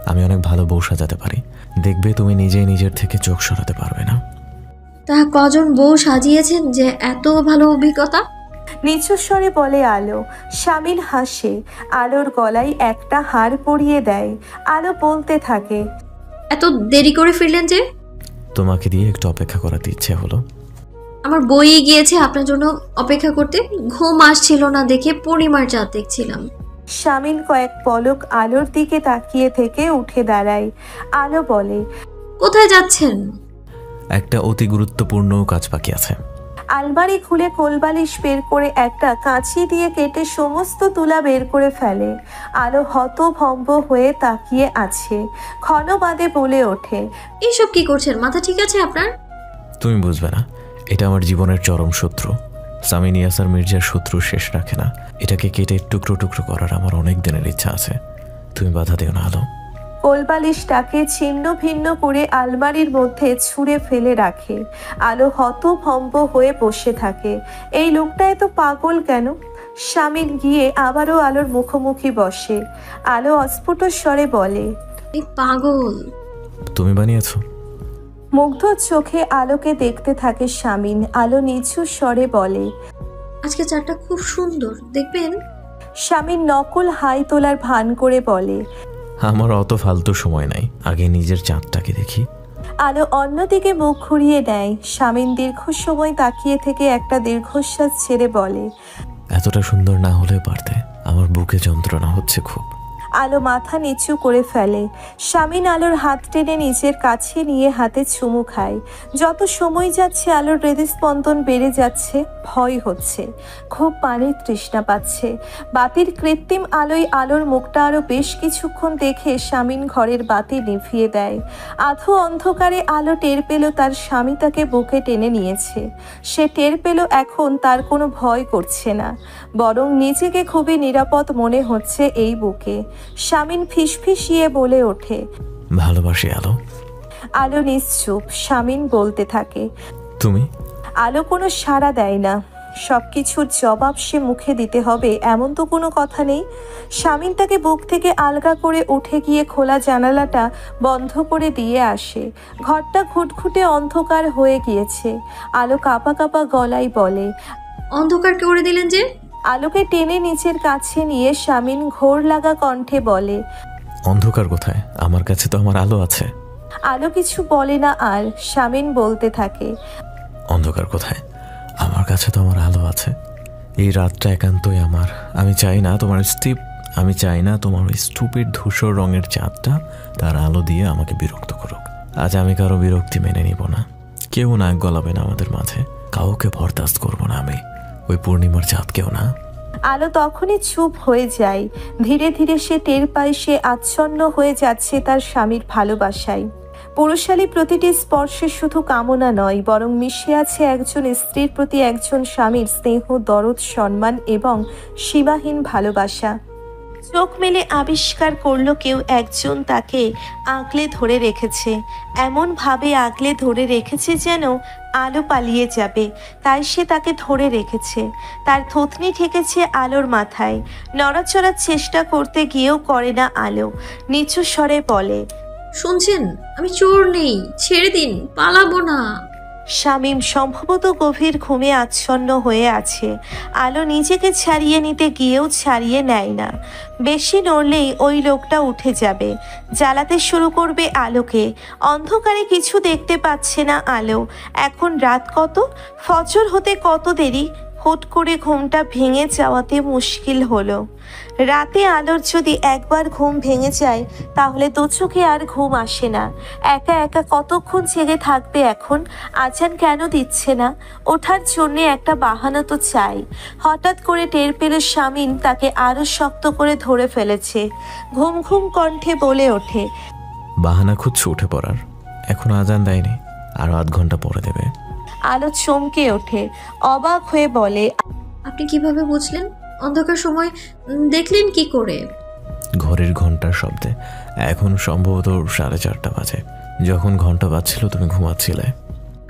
আমি অনেক ভালো বউ সাজাতে পারি, দেখবে তুমি নিজেই নিজের থেকে চোখ সরাতে পারবে না। তা কজন বউ সাজিয়েছেন যে এত ভালো অভিজ্ঞতা? নিচু স্বরে বলে আলো। শামিন হাসে, আলোর গলায় একটা হার পরিয়ে দেয়। আলো বলতে থাকে, এত দেরি করে ফিরলেন যে? তোমাকে দিয়ে একটু অপেক্ষা করাতে ইচ্ছে হলো। আমার বই গিয়েছে আপনার জন্য অপেক্ষা করতে। ঘুম আসছিল না দেখে পূর্ণিমার চাঁদ দেখছিলাম। শামিন কয়েক পলক আলোর দিকে তাকিয়ে থেকে উঠে দাঁড়ায়। আলো বলে, কোথায় যাচ্ছেন? একটা অতি গুরুত্বপূর্ণ কাজ বাকি আছে। আলমারি খুলে কোলবালিশ বের করে একটা কাঁচি দিয়ে কেটে সমস্ত তুলা বের করে ফেলে। আলো হতভম্ব হয়ে তাকিয়ে আছে। ক্ষণ বাদে বলে ওঠে, এইসব কি করছেন? মাথা ঠিক আছে আপনার? তুমি বুঝবে না, এটা আমার জীবনের চরম শত্রু। সামিন ইয়াসার মির্জার শত্রু শেষ রাখে না। এটাকে কেটে টুকরো টুকরো করার আমার অনেক দিনের ইচ্ছা আছে। তুমি বাধা দিও না আলো। কোলবালিশটাকে ছিন্ন ভিন্ন করে আলমারির মধ্যে ছুঁড়ে ফেলে রাখে। আলো হতভম্ব হয়ে বসে থাকে। এই লোকটা এত পাগল কেন? শামিন গিয়ে আবারও আলোর মুখোমুখি বসে। আলো অস্ফুট স্বরে বলে, এই পাগল তুমি বানিয়েছো? মুগ্ধ চোখে আলোকে দেখতে থাকে শামিন। আলো নিচু স্বরে বলে, আজকে চারটা খুব সুন্দর, দেখবেন? শামিন নকল হাই তোলার ভান করে বলে, আমার অত ফালতু সময় নাই, আগে নিজের চাঁদটাকে দেখি। আলো অন্যদিকে মুখ ঘুরিয়ে নেয়। শামিন দীর্ঘ সময় তাকিয়ে থেকে একটা দীর্ঘশ্বাস ছেড়ে বলে, এতটা সুন্দর না হলে পারতে, আমার বুকে যন্ত্রণা হচ্ছে খুব। আলো মাথা নিচু করে ফেলে। শামিন আলোর হাত টেনে নিজের কাছে নিয়ে হাতে চুমু খায়। যত সময় যাচ্ছে আলোর হৃদস্পন্দন বেড়ে যাচ্ছে, ভয় হচ্ছে, খুব পানির তৃষ্ণা পাচ্ছে। বাতির কৃত্রিম আলোয় আলোর মুখটা আরও বেশ কিছুক্ষণ দেখে শামিন ঘরের বাতি নিভিয়ে দেয়। আধো অন্ধকারে আলো টের পেল তার স্বামী তাকে বুকে টেনে নিয়েছে। সে টের পেল এখন তার কোনো ভয় করছে না, বরং নিজেকে খুবই নিরাপদ মনে হচ্ছে এই বুকে। শামিন ফিসফিসিয়ে বলে ওঠে, ভালোবাসি আলো। আলো নিশ্চুপ। শামিন বলতে থাকে, তুমি? আলো কোনো সাড়া দেয় না। সবকিছুর জবাব সে মুখে দিতে হবে এমন তো কোনো কথা নেই। শামিন তাকে বুক থেকে আলগা করে উঠে গিয়ে খোলা জানালাটা বন্ধ করে দিয়ে আসে। ঘরটা ঘুটঘুটে অন্ধকার হয়ে গিয়েছে। আলো কাঁপা কাঁপা গলায় বলে, অন্ধকার করে দিলেন যে? আলোকে টেনে নিচের কাছে নিয়ে শামিন ঘোর লাগা কণ্ঠে বলে, অন্ধকার কোথায়? আমার কাছে তো আমার আলো আছে। আলো কিছু বলে না আর। শামিন বলতে থাকে, অন্ধকার কোথায়? আমার কাছে তো আমার আলো আছে। এই রাতটা একান্তই আমার। আমি চাই না তোমার স্টুপিড ধূসর রঙের চাঁদটা তার আলো দিয়ে আমাকে বিরক্ত করুক। আজ আমি কারো বিরক্তি মেনে নিব না। কেউ নাক গলাবে না আমাদের মাঝে। কাউকে বরদাস্ত করবো না আমি, ওই পূর্ণিমার চাঁদকেও না। আলো তখনই চুপ হয়ে যায়। ধীরে ধীরে সে টের পায় সে আচ্ছন্ন হয়ে যাচ্ছে তার স্বামীর ভালোবাসায়। পুরুষালী প্রতিটি স্পর্শে শুধু কামনা নয়, বরং মিশে আছে একজন স্ত্রীর প্রতি একজন স্বামীর স্নেহ, দরদ, সম্মান এবং সীমাহীন ভালোবাসা। চোখ মেলে আবিষ্কার করলো কেউ একজন তাকে আগলে ধরে রেখেছে। এমনভাবে আগলে ধরে রেখেছে যেন আলো পালিয়ে যাবে, তাই সে তাকে ধরে রেখেছে। তার থুতনি ঠেকেছে আলোর মাথায়। নড়াচড়ার চেষ্টা করতে গিয়েও করে না আলো। নিচু স্বরে বলে, শুনছেন? আমি চোর নেই, ছেড়ে দিন, পালাবো না। শামীম সম্ভবত গভীর ঘুমে আচ্ছন্ন হয়ে আছে। আলো নিজেকে ছাড়িয়ে নিতে গিয়েও ছাড়িয়ে নেয় না। বেশি নড়লেই ওই লোকটা উঠে যাবে, জ্বালাতে শুরু করবে আলোকে। অন্ধকারে কিছু দেখতে পাচ্ছে না আলো। এখন রাত কত? ফজর হতে কত দেরি? হুট করে ঘুমটা ভেঙে যাওয়াতে মুশকিল হলো। রাতে আলোর যদি একবার ঘুম ভেঙে যায় তাহলে দু চোখে আর ঘুম আসে না। একা একা কতক্ষণ জেগে থাকবে এখন? আজান কেন দিচ্ছে না? ওঠার জন্যে একটা বাহানা তো চাই। হঠাৎ করে টের পেল শামিন তাকে আরো শক্ত করে ধরে ফেলেছে। ঘুম ঘুম কণ্ঠে বলে ওঠে, বাহানা খুঁজছে উঠে পড়ার? এখন আজান দেয়নি, আরো আধ ঘন্টা পরে দেবে। আলো চমকে ওঠে, অবাক হয়ে বলে, আপনি কিভাবে বুঝলেন? অন্ধকার সময় দেখলেন কি করে? ঘরের ঘন্টার শব্দে। এখন সম্ভবত 4:30 বাজে। যখন ঘন্টা বাজছিল তুমি ঘুমাচ্ছিলে।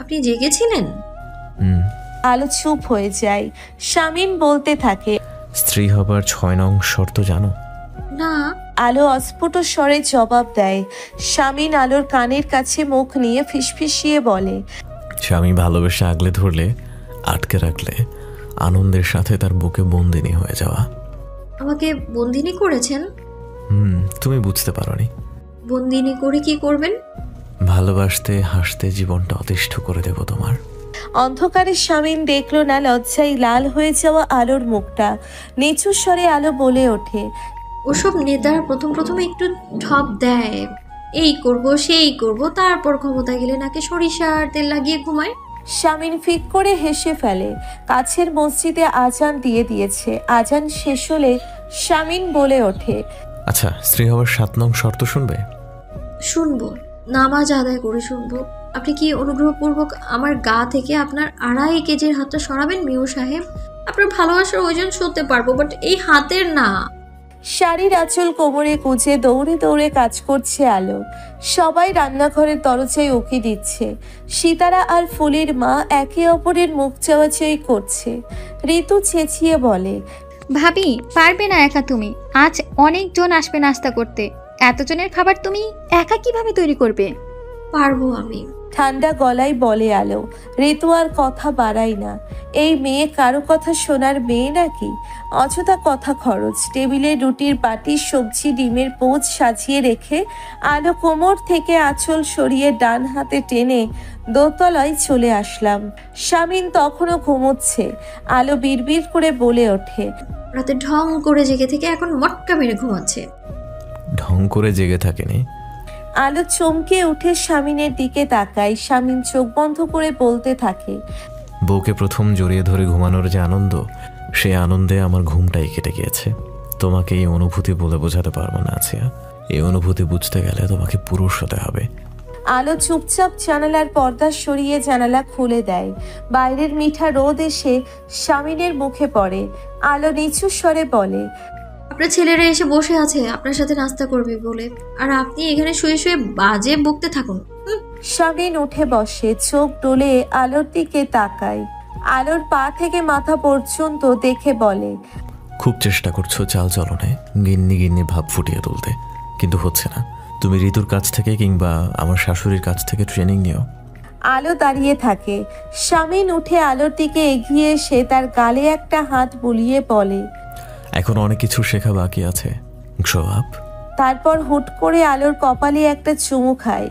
আপনি জেগেছিলেন? আলো চুপ হয়ে যায়। শামিন বলতে থাকে, স্ত্রী হবার 6 নং শর্ত জানো? না। আলো অস্ফুট স্বরে জবাব দেয়। শামিন আলোর কানের কাছে মুখ নিয়ে ফিসফিসিয়ে বলে, স্বামী ভালোবেসে আগলে ধরলে, আটকে রাখলে, আনন্দের সাথে তার বুকে বন্দিনী হয়ে যাওয়া। আমাকে বন্দিনী করেছেন? তুমি বুঝতে পারোনি। বন্দিনী করে কি করবেন? ভালোবাসতে হাসতে জীবনটা অতিষ্ঠ করে দেব তোমার। অন্ধকারে শামীম দেখল না লজ্জায় লাল হয়ে যাওয়া আলোর মুখটা। নিচু স্বরে আলো বলে ওঠে, ওসব নেতারা প্রথম একটু ঢপ দেয়, এই করব সেই করব, তারপর ক্ষমতা গেলে নাকি সরিষার তেল লাগিয়ে ঘুমায়। শামীম ফিক করে হেসে ফেলে। কাছের মসজিদে আজান দিয়ে দিয়েছে। আজান শেষ হলে শামীম বলে ওঠে, আচ্ছা, স্ত্রী হওয়ার 7 নং শর্ত শুনবে? শুনবো, নামাজ আদায় করে শুনবো। আপনি কি অনুগ্রহপূর্বক আমার গা থেকে আপনার 2.5 কেজির হাতটা সরাবেন মেয়র সাহেব? আপনার ভালোবাসার ওজন সরতে পারবো, বাট এই হাতের না। শাড়ির আঁচল কোমরে গুজে দৌড়ে দৌড়ে কাজ করছে আলো। সবাই রান্নাঘরের দরজায় উকি দিচ্ছে। সিতারা আর ফুলির মা একে অপরের মুখ চাওয়াচাই করছে। ঋতু চেঁচিয়ে বলে, ভাবি, পারবে না একা তুমি? আজ অনেকজন আসবে নাস্তা করতে, এতজনের খাবার তুমি একা কিভাবে তৈরি করবে? পারবো আমি, ঠান্ডা গলায় বলে আলো। ঋতু আর কথা বাড়ায় না। এই মেয়ে কারো কথা শোনার মেয়ে নাকি? অযথা কথা খরচ। টেবিলে রুটির বাটি, সবজি, ডিমের পোচ সাজিয়ে রেখে আলো কোমর থেকে আঁচল সরিয়ে ডান হাতে টেনে দোতলায় চলে আসলাম। শামীম তখনও ঘুমোচ্ছে। আলো বিড়বিড় করে বলে ওঠে, রাতে ঢং করে জেগে থেকে এখন মটকা মেরে ঘুমাচ্ছে। ঢং করে জেগে থাকেনি। আলো চমকে উঠে শামীমের দিকে তাকায়। শামীম চোখ বন্ধ করে বলতে থাকে, বউকে প্রথম জড়িয়ে ধরে ঘুমানোর যে আনন্দ, সেই আনন্দে আমার ঘুমটাই কেটে গিয়েছে। তোমাকে এই অনুভূতি বলে বোঝাতে পারবো না আসিয়া। এই অনুভূতি বুঝতে গেলে তোমাকে পুরুষ হতে হবে। আলো চুপচাপ জানালার পর্দা সরিয়ে জানালা খুলে দেয়। বাইরের মিঠা রোদ এসে শামীমের মুখে পড়ে। আলো নিচু স্বরে বলে, আপনার ছেলেরা এসে বসে আছে আপনার সাথে নাস্তা করবে বলে, আর আপনি এখানে শুয়ে শুয়ে বাজে বকতে থাকুন। শামীম উঠে বসে, চোখ ডোলে আলোর দিকে তাকায়। আলোর পা থেকে মাথা পর্যন্ত দেখে বলে, খুব চেষ্টা করছো চাল চলনে গিন্নি গিন্নি ভাব ফুটিয়ে তুলতে, কিন্তু হচ্ছে না। তুমি ঋতুর কাছ থেকে কিংবা আমার শাশুড়ির কাছ থেকে ট্রেনিং নিও। আলো দাঁড়িয়ে থাকে। শামীম উঠে আলোর দিকে এগিয়ে এসে তার গালে একটা হাত বুলিয়ে বলে, এখন অনেক কিছু শেখা বাকি আছে, গ্রো আপ। তারপর হুট করে আলোর কপালে একটা চুমু খায়।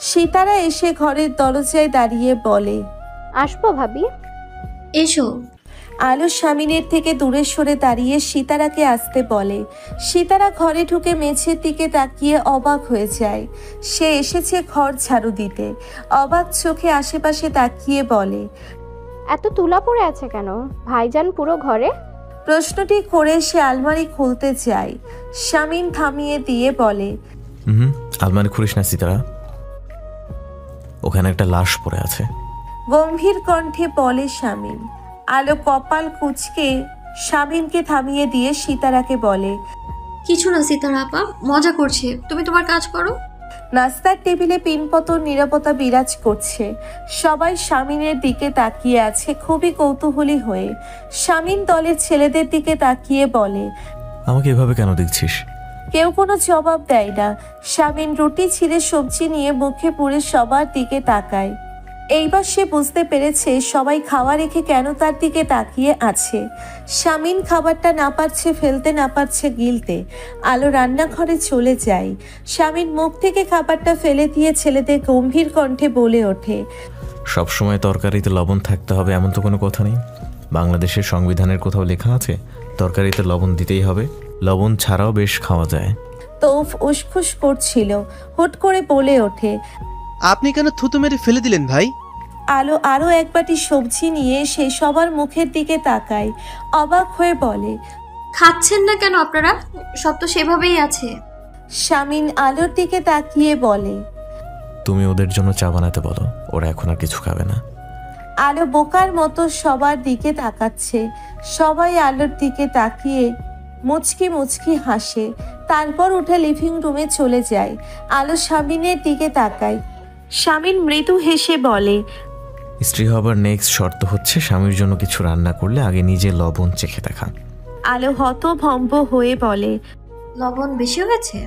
সিতারা এসে ঘরের দরজায় দাঁড়িয়ে বলে, আসবো ভাবি? এসো। আলো শামীমের থেকে দূরে সরে দাঁড়িয়ে সিতারাকে আসতে বলে। সিতারা ঘরে ঢুকে মেঝের দিকে তাকিয়ে অবাক হয়ে যায়। সে এসেছে ঘর ঝাড়ু দিতে। অবাক চোখে আশেপাশে তাকিয়ে বলে, এত তুলা পড়ে আছে কেন? ভাইজান পুরো ঘরে? প্রশ্নটি করে সে আলমারি খুলতে যায়। শামীম থামিয়ে দিয়ে বলে, আলমারি খুলিস না সিতারা, ওখানে একটা লাশ পড়ে আছে। গম্ভীর কণ্ঠে বলে শামীম। আলো কপাল কুঁচকে শামীমকে থামিয়ে দিয়ে সিতারাকে বলে, কিছু না সিতারা আপা, মজা করছে, তুমি তোমার কাজ করো। নাস্তার টেবিলে পিনপতন নীরবতা বিরাজ করছে। সবাই শামীমের দিকে তাকিয়ে আছে খুবই কৌতূহলী হয়ে। শামীম দলের ছেলেদের দিকে তাকিয়ে বলে, আমাকে এভাবে কেন দেখছিস? কেউ কোনো জবাব দেয় না। শামীম রুটি ছিঁড়ে সবজি নিয়ে মুখে পুরে সবার দিকে তাকায়। এইবার সে বুঝতে পেরেছে সবাই খাওয়া রেখে কেন তার দিকে তাকিয়ে আছে। শামীম খাবারটা না পারছে ফেলতে, না পারছে গিলতে। আলো রান্নাঘরে চলে যায়। শামীম মুখ থেকে খাবারটা ফেলে দিয়ে ছেলেদের গম্ভীর কণ্ঠে বলে ওঠে, সবসময় তরকারিতে লবণ থাকতে হবে এমন তো কোনো কথা নেই। বাংলাদেশের সংবিধানের কোথাও লেখা আছে তরকারিতে লবণ দিতেই হবে? লবণ ছাড়াও বেশ খাওয়া যায়। তৌফ উসখুস করছিল। হুট করে বলে ওঠে, আপনি কেন থুতু মেরে ফেলে দিলেন ভাই? আলো আরো এক বাটি সবজি নিয়ে সে সবার মুখের দিকে তাকায়। অবাক হয়ে বলে, খাচ্ছেন না কেন আপনারা? সব তো সেভাবেই আছে। শামীম আলোর দিকে তাকিয়ে বলে, তুমি ওদের জন্য চা বানাতে বলো, ওরা এখন আর কিছু খাবে না। আলো বোকার মতো সবার দিকে তাকাচ্ছে। সবাই আলোর দিকে তাকিয়ে মুচকি মুচকি হাসে। তারপর উঠে লিভিং রুমে চলে যায়। আলো শামীমের দিকে তাকায়। শামীম মৃদু হেসে বলে, স্ত্রী হবার নেক্সট শর্ত হচ্ছে স্বামীর জন্য কিছু রান্না করলে আগে নিজে লবণ চেখে দেখা। আলো হতভম্ব হয়ে বলে, লবণ বেশি হয়েছে?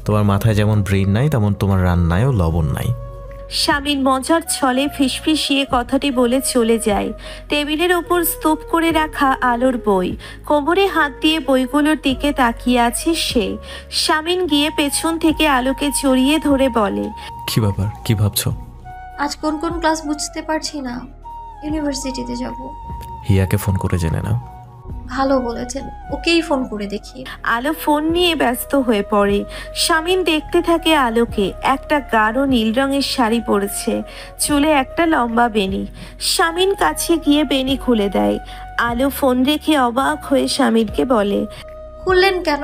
তোমার মাথায় যেমন ব্রেইন নাই তেমন তোমার রান্নায়ও লবণ নাই। শামিন মজার ছলে ফিসফিসিয়ে কথাটি বলে চলে যায়। টেবিলের ওপর স্তূপ করে রাখা আলোর বই, কোমরে হাত দিয়ে বইগুলোর দিকে তাকিয়ে আছে সে। শামিন গিয়ে পেছন থেকে আলোকে জড়িয়ে ধরে বলে, কি ব্যাপার, কি ভাবছো? আজ কোন কোন ক্লাস বুঝতে পারছি না, ইউনিভার্সিটিতে যাব। হিয়াকে ফোন করে জেনে নাও। ভালো বলেছেন, ওকেই ফোন করে দেখি। আলো ফোন নিয়ে ব্যস্ত হয়ে পড়ে। শামিন দেখতে থাকে আলোকে। একটা গাঢ় নীল রঙের শাড়ি পরেছে, চুলে একটা লম্বা বেনি। শামিন কাছে গিয়ে বেনি খুলে দেয়। আলো ফোন রেখে অবাক হয়ে শামিনকে বলে, খুললেন কেন?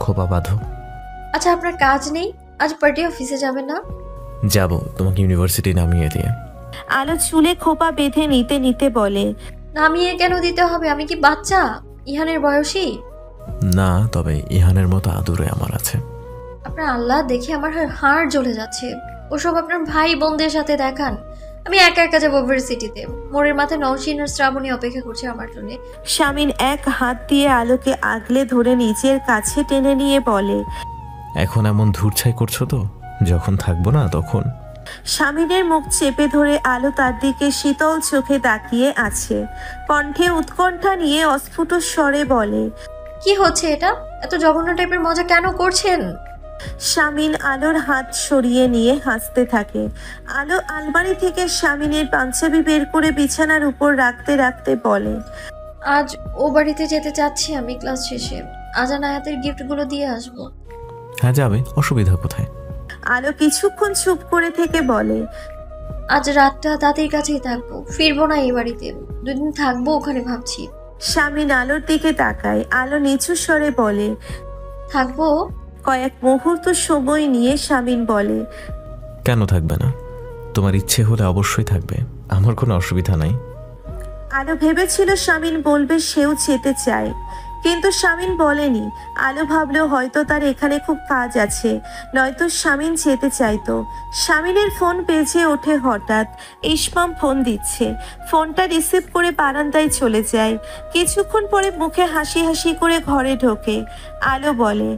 খোপা বাঁধো। আচ্ছা, আপনার কাজ নেই? আজ পার্টি অফিসে যাবেন না? যাব, তোমাকে ইউনিভার্সিটি নামিয়ে দিয়ে। আলো চুলে খোপা বেঁধে নিতে নিতে বলে, নামিয়ে কেন দিতে হবে? আমি কি বাচ্চা, ইহানের বয়সী? না, তবে ইহানের মতো আদুরে আমার আছে। আপনার আল্লাহ দেখে আমার হাড় জ্বলে যাচ্ছে। ওসব আপনার ভাই বোনদের সাথে দেখান। আমি একা একা যাবো ভার্সিটিতে। মোড়ের মাথায় নওশিন আর শ্রাবণী অপেক্ষা করছে আমার জন্য। শামিন এক হাত দিয়ে আলোকে আগলে ধরে নিজের কাছে টেনে নিয়ে বলে, এখন এমন ধূরছাই করছো তো, যখন থাকবো না তখন। শামিনের মুখ চেপে ধরে আলো তার দিকে শীতল চোখে তাকিয়ে আছে। কণ্ঠে উৎকণ্ঠা নিয়ে অস্ফুট স্বরে বলে, কি হচ্ছে এটা? এত জঘন্য টাইপের মজা কেন করছেন? শামিন আলোর হাত সরিয়ে নিয়ে হাসতে থাকে। আলো আলমারি থেকে শামিনের পাঞ্জাবি বের করে বিছানার উপর রাখতে রাখতে বলে, আজ ও বাড়িতে যেতে চাচ্ছি আমি ক্লাস শেষে। আজান আয়াতের গিফটগুলো দিয়ে আসবো। হ্যাঁ যাবে, অসুবিধা কোথায়? আলো কিছুক্ষণ চুপ করে থেকে বলে, আজ রাতটা দাদির কাছেই থাকবো, ফিরবো না এই বাড়িতে। 2 দিন থাকবো ওখানে ভাবছি। শামিন আলোর দিকে তাকায়। আলো নিচু স্বরে বলে, থাকবো। কয়েক মুহূর্ত সময় নিয়ে শামিন বলে, কেন থাকবে না? তোমার ইচ্ছে হলে অবশ্যই থাকবে, আমার কোনো অসুবিধা নাই। আলো ভেবেছিল শামিন বলবে সেও যেতে চায়, কিন্তু শামিন বলেনি। আলো ভাবলেও হয়তো তার এখানে খুব কাজ আছে, নয়তো শামিন যেতে চাইতো। শামিনের ফোন বেজে ওঠে হঠাৎ। ইসমাম ফোন দিচ্ছে। ফোনটা রিসিভ করে বারান্দায় চলে যায়। কিছুক্ষণ পরে মুখে হাসি হাসি করে ঘরে ঢোকে। আলো বলে,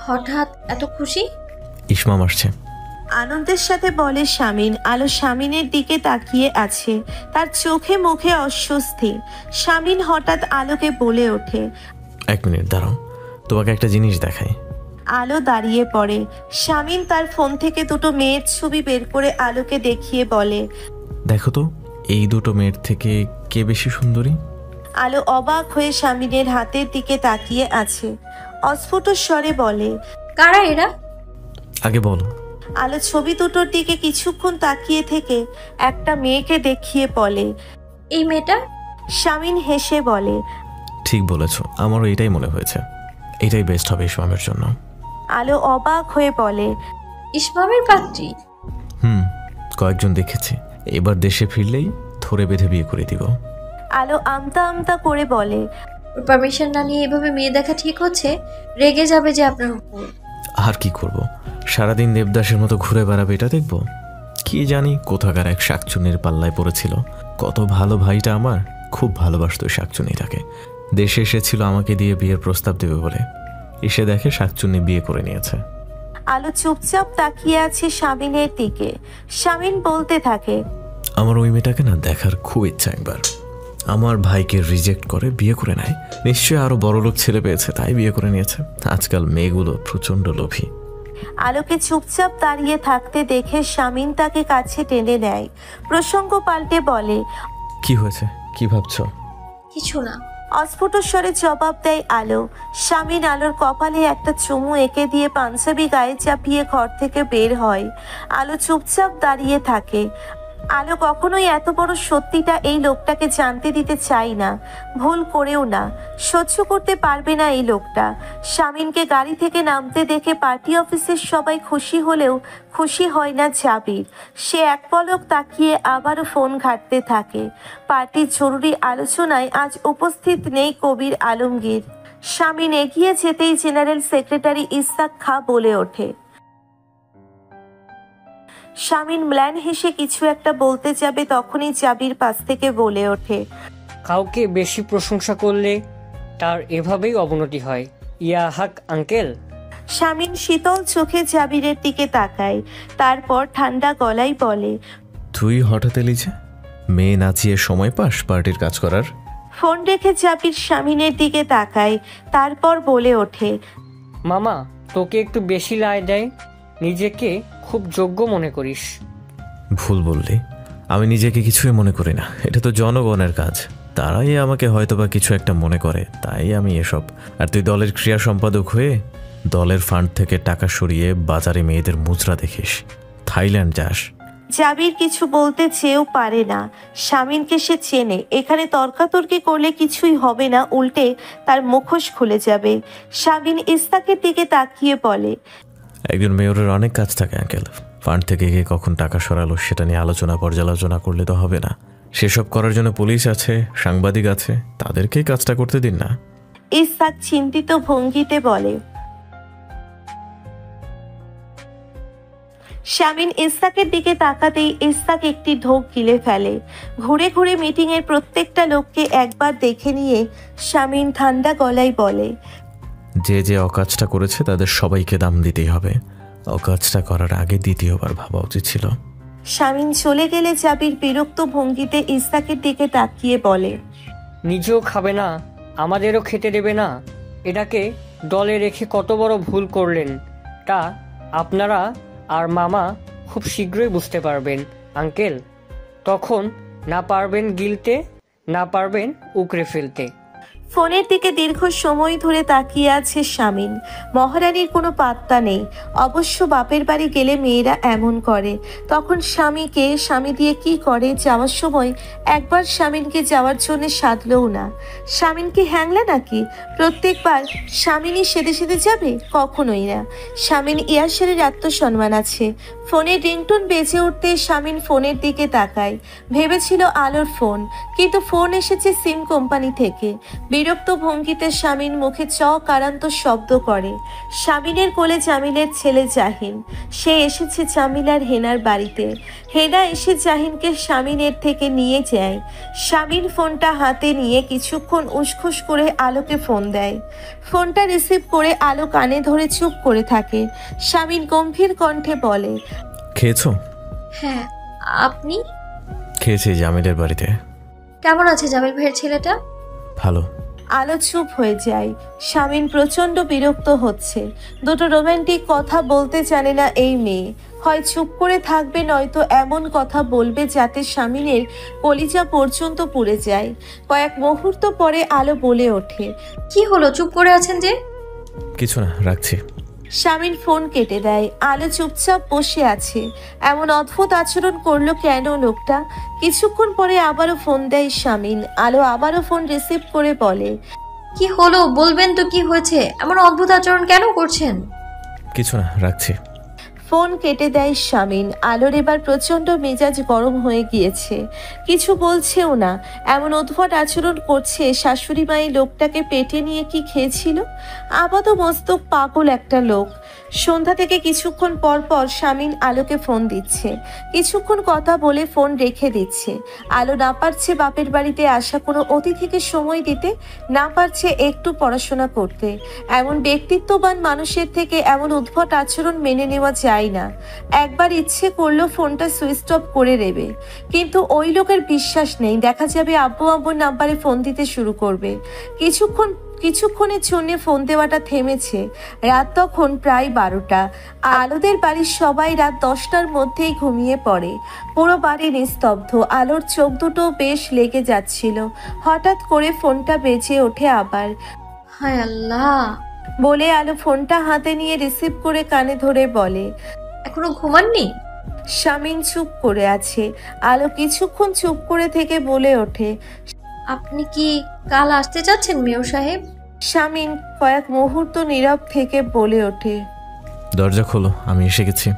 হঠাৎ এত খুশি? ইসমাম আসছে। আনন্দের সাথে বলে শামিন। আলো শামিনের দিকে তাকিয়ে আছে, তার চোখে মুখে অস্বস্তি। শামিন হঠাৎ আলোকে বলে ওঠে, 1 মিনিট দাঁড়াও, তোমাকে একটা জিনিস দেখাই। আলো দাঁড়িয়ে পড়ে। শামিন তার ফোন থেকে 2টো মেয়ের ছবি বের করে আলোকে দেখিয়ে বলে, দেখো তো, এই 2টো মেয়ের থেকে কে বেশি সুন্দরী? আলো অবাক হয়ে শামিনের হাতের দিকে তাকিয়ে আছে। অস্ফুট স্বরে বলে, কারা এরা? আগে বলো। আলো ছবি 2টোর দিকে কিছুক্ষণ তাকিয়ে থেকে একটা মেয়েকে দেখিয়ে বলে, এই মেয়েটা? শামিন হেসে বলে, ঠিক বলেছ, আমারও এটাই মনে হয়েছে। এটাই বেস্ট হবে ইসমামের জন্য। আলো অবাক হয়ে বলে, ইসমামের পাত্রী? কয়েকজন দেখেছি, এবার দেশে ফিরলেই ধরে বেঁধে বিয়ে করে দিব। আলো আমতা আমতা করে বলে, পারমিশন না নিয়ে এভাবে মেয়ে দেখা ঠিক হচ্ছে? রেগে যাবে যে আপনার উপর। আর কি করব, সারাদিন দেবদাসের মতো ঘুরে বেড়াবে এটা দেখবো? কি জানি কোথাকার এক শাকচুন্নির পাল্লায় পড়েছিল। কত ভালো ভাইটা আমার, খুব ভালোবাসতো শাকচুন্নিটাকে। দেশে এসেছিল আমাকে দিয়ে বিয়ের প্রস্তাব দেবে বলে, এসে দেখে শাকচুন্নি বিয়ে করে নিয়েছে। আলো চুপচাপ তাকিয়ে আছে শামিনের দিকে। শামিন বলতে থাকে, আমার ওই মেয়েটাকে না দেখার খুব ইচ্ছা একবার। আমার ভাইকে রিজেক্ট করে বিয়ে করে নেয়, নিশ্চয়ই আরো বড় লোক ছেলে পেয়েছে তাই বিয়ে করে নিয়েছে। আজকাল মেয়েগুলো প্রচন্ড লোভী। আলোকে চুপচাপ দাঁড়িয়ে থাকতে দেখে শামিন তাকে কাছে টেনে নেয়। প্রসঙ্গ পাল্টে বলে, কি হয়েছে, কি ভাবছো? কিছু না। অস্ফুট স্বরে জবাব দেয় আলো। শামিন আলোর কপালে একটা চুমু এঁকে দিয়ে পাঞ্জাবি গায়ে চাপিয়ে ঘর থেকে বের হয়। আলো চুপচাপ দাঁড়িয়ে থাকে। আলো কখনোই এত বড় সত্যিটা এই লোকটাকে জানতে দিতে চাই না, ভুল করেও না। সহ্য করতে পারবে না এই লোকটা। শামিনকে গাড়ি থেকে নামতে দেখে পার্টি অফিসের সবাই খুশি হলেও খুশি হয় না জাবির। সে এক পলক তাকিয়ে আবারও ফোন ঘাঁটতে থাকে। পার্টির জরুরি আলোচনায় আজ উপস্থিত নেই কবির আলমগীর। শামিন এগিয়ে যেতেই জেনারেল সেক্রেটারি ইসহাক খাঁ বলে ওঠে। শামিন ম্লান হেসে কিছু একটা বলতে যাবে, তখনই জাবির পাশ থেকে বলে ওঠে, কাউকে বেশি প্রশংসা করলে তার এভাবেই অবনতি হয়। ইয়া হাক আঙ্কেল। শামিন শীতল চোখে জাবিরের দিকে তাকায়, তারপর ঠান্ডা গলায় বলে, তুই হঠাৎ এলি যে? মেয়ে নাচিয়ে সময় পাস পার্টির কাজ করার? ফোন রেখে জাবির শামিনের দিকে তাকায়, তারপর বলে ওঠে, মামা তোকে একটু বেশি লাই দেয়, নিজেকে খুব যোগ্য মনে করিস। ভুল বললি, আমি নিজেকে কিছুই মনে করি না। এটা তো জনগণের কাজ, তারাই আমাকে হয়তোবা কিছু একটা মনে করে, তাই আমি এসব। আর তুই দলের ক্রিয়া সম্পাদক হয়ে দলের ফান্ড থেকে টাকা সরিয়ে বাজারে মেয়েদের মুচড়া দেখিস, থাইল্যান্ড যাস। জাবির কিছু বলতে চেয়েও পারে না। শামিনকে সে চেনে, এখানে তর্কাতর্কি করলে কিছুই হবে না, উল্টে তার মুখোশ খুলে যাবে। শামিন ইস্তাকের দিকে তাকিয়ে বলে, একজন মেয়রের অনেক কাজ থাকে আঙ্কেল। ফান্ড থেকে কে কখন টাকা সরালো সেটা নিয়ে আলোচনা পর্যালোচনা করলে তো হবে না। সেসব করার জন্য পুলিশ আছে, সাংবাদিক আছে, তাদেরকেই কাজটা করতে দিন না। ইস্তাক চিন্তিত ভঙ্গিতে বলে। শামিন ইস্তাকের দিকে তাকাতেই ইস্তাক একটি ঢোক গিলে ফেলে। ঘুরে ঘুরে মিটিং এর প্রত্যেকটা লোককে একবার দেখে নিয়ে শামিন ঠান্ডা গলায় বলে, যে যে অকাজটা করেছে তাদের সবাইকে দাম দিতেই হবে। অকাজটা করার আগে দ্বিতীয়বার ভাবা উচিত ছিল। শামিন চলে গেলে জাবির বিরক্ত ভঙ্গিতে ইস্তাকের দিকে তাকিয়ে বলে, নিজেও খাবে না, আমাদেরও খেতে দেবে না। এটাকে দলে রেখে কত বড় ভুল করলেন তা আপনারা আর মামা খুব শীঘ্রই বুঝতে পারবেন আঙ্কেল। তখন না পারবেন গিলতে, না পারবেন উকড়ে ফেলতে। ফোনের দিকে দীর্ঘ সময় ধরে তাকিয়ে আছে শামিন। মহারানীর কোনো পাত্তা নেই। অবশ্য বাপের বাড়ি গেলে মেয়েরা এমন করে, তখন স্বামী দিয়ে কি করে। যাওয়ার সময় একবার শামিনকে যাওয়ার জন্য সাধলও না। শামিন কি হ্যাংলা নাকি? প্রত্যেকবার স্বামীনই সেদে সেদে যাবে? কখনোই না। শামিন ইয়াসেরের আত্মসম্মান আছে। ফোনের রিংটোন বেজে উঠতে শামিন ফোনের দিকে তাকায়। ভেবেছিল আলোর ফোন, কিন্তু ফোন এসেছে সিম কোম্পানি থেকে। বিরক্ত ভঙ্গিতে শামিন মুখে কারান্ত শব্দ করে। শামিনের কোলে জামিলের ছেলে জাহিন। সে এসেছে জামিলার হেনার বাড়িতে। হেনা এসে জাহিনকে শামিনের থেকে নিয়ে যায়। শামিন ফোনটা হাতে নিয়ে কিছুক্ষণ উসখুস করে আলোকে ফোন দেয়। ফোনটা রিসিভ করে আলো কানে ধরে চুপ করে থাকে। শামিন গম্ভীর কণ্ঠে বলে, খেয়েছো? হ্যাঁ, আপনি? খেয়েছি জামিলের বাড়িতে। কেমন আছে জামিল ভাইয়ের ছেলেটা? ভালো। আলো চুপ হয়ে যায়। শামিন প্রচন্ড বিরক্ত হচ্ছে। দুটো রোমান্টিক কথা বলতে জানে না এই মেয়ে। হয় চুপ করে থাকবে, নয়তো এমন কথা বলবে যাতে শামিনের কলিজা পর্যন্ত পুড়ে যায়। কয়েক মুহূর্ত পরে আলো বলে ওঠে, কি হলো, চুপ করে আছেন যে? কিছু না, রাখছি। শামিন ফোন কেটে দেয়। আলো চুপচাপ বসে আছে। এমন অদ্ভুত আচরণ করলো কেন লোকটা? কিছুক্ষণ পরে আবারও ফোন দেয় শামিন। আলো আবারও ফোন রিসিভ করে বলে, কি হলো বলবেন তো, কি হয়েছে? এমন অদ্ভুত আচরণ কেন করছেন? কিছু না, রাখছি। ফোন কেটে দেয় শামিন। আলোর এবার প্রচন্ড মেজাজ গরম হয়ে গিয়েছে। কিছু বলছেও না, এমন উদ্ভট আচরণ করছে। শাশুড়ি মাই লোকটাকে পেটে নিয়ে কি খেয়েছিল? আপাত মস্তক পাগল একটা লোক। সন্ধ্যা থেকে কিছুক্ষণ পর পর শামিন আলোকে ফোন দিচ্ছে। কিছুক্ষণ কথা বলে ফোন রেখে দিচ্ছে। আলো না পারছে বাপের বাড়িতে আসা কোনো অতিথিকে সময় দিতে, না পারছে একটু পড়াশোনা করতে। এমন ব্যক্তিত্ববান মানুষের থেকে এমন উদ্ভট আচরণ মেনে নেওয়া যায় না। একবার ইচ্ছে করলো ফোনটা সুইচ অফ করে দেবে, কিন্তু ওই লোকের বিশ্বাস নেই। দেখা যাবে আব্বুর নাম্বারে ফোন দিতে শুরু করবে। কিছুক্ষণের জন্য ফোন দেওয়াটা থেমেছে। রাত তখন প্রায় 12টা। আলোদের বাড়ির সবাই রাত 10টার মধ্যেই ঘুমিয়ে পড়ে। পুরো বাড়ি নিস্তব্ধ। আলোর চোখ দুটো বেশ লেগে যাচ্ছিল। হঠাৎ করে ফোনটা বেজে ওঠে আবার। হায় আল্লাহ বলে আলো ফোনটা হাতে নিয়ে রিসিভ করে কানে ধরে বলে, এখনো ঘুমাননি? শামিন চুপ করে আছে। আলো কিছুক্ষণ চুপ করে থেকে বলে ওঠে, আপনি কি কাল আসতে চাচ্ছেন মেয়র সাহেব? শামিন কয়েক মুহূর্ত নীরব থেকে বলে ওঠে, দরজা খোলো, আমি এসে গেছি।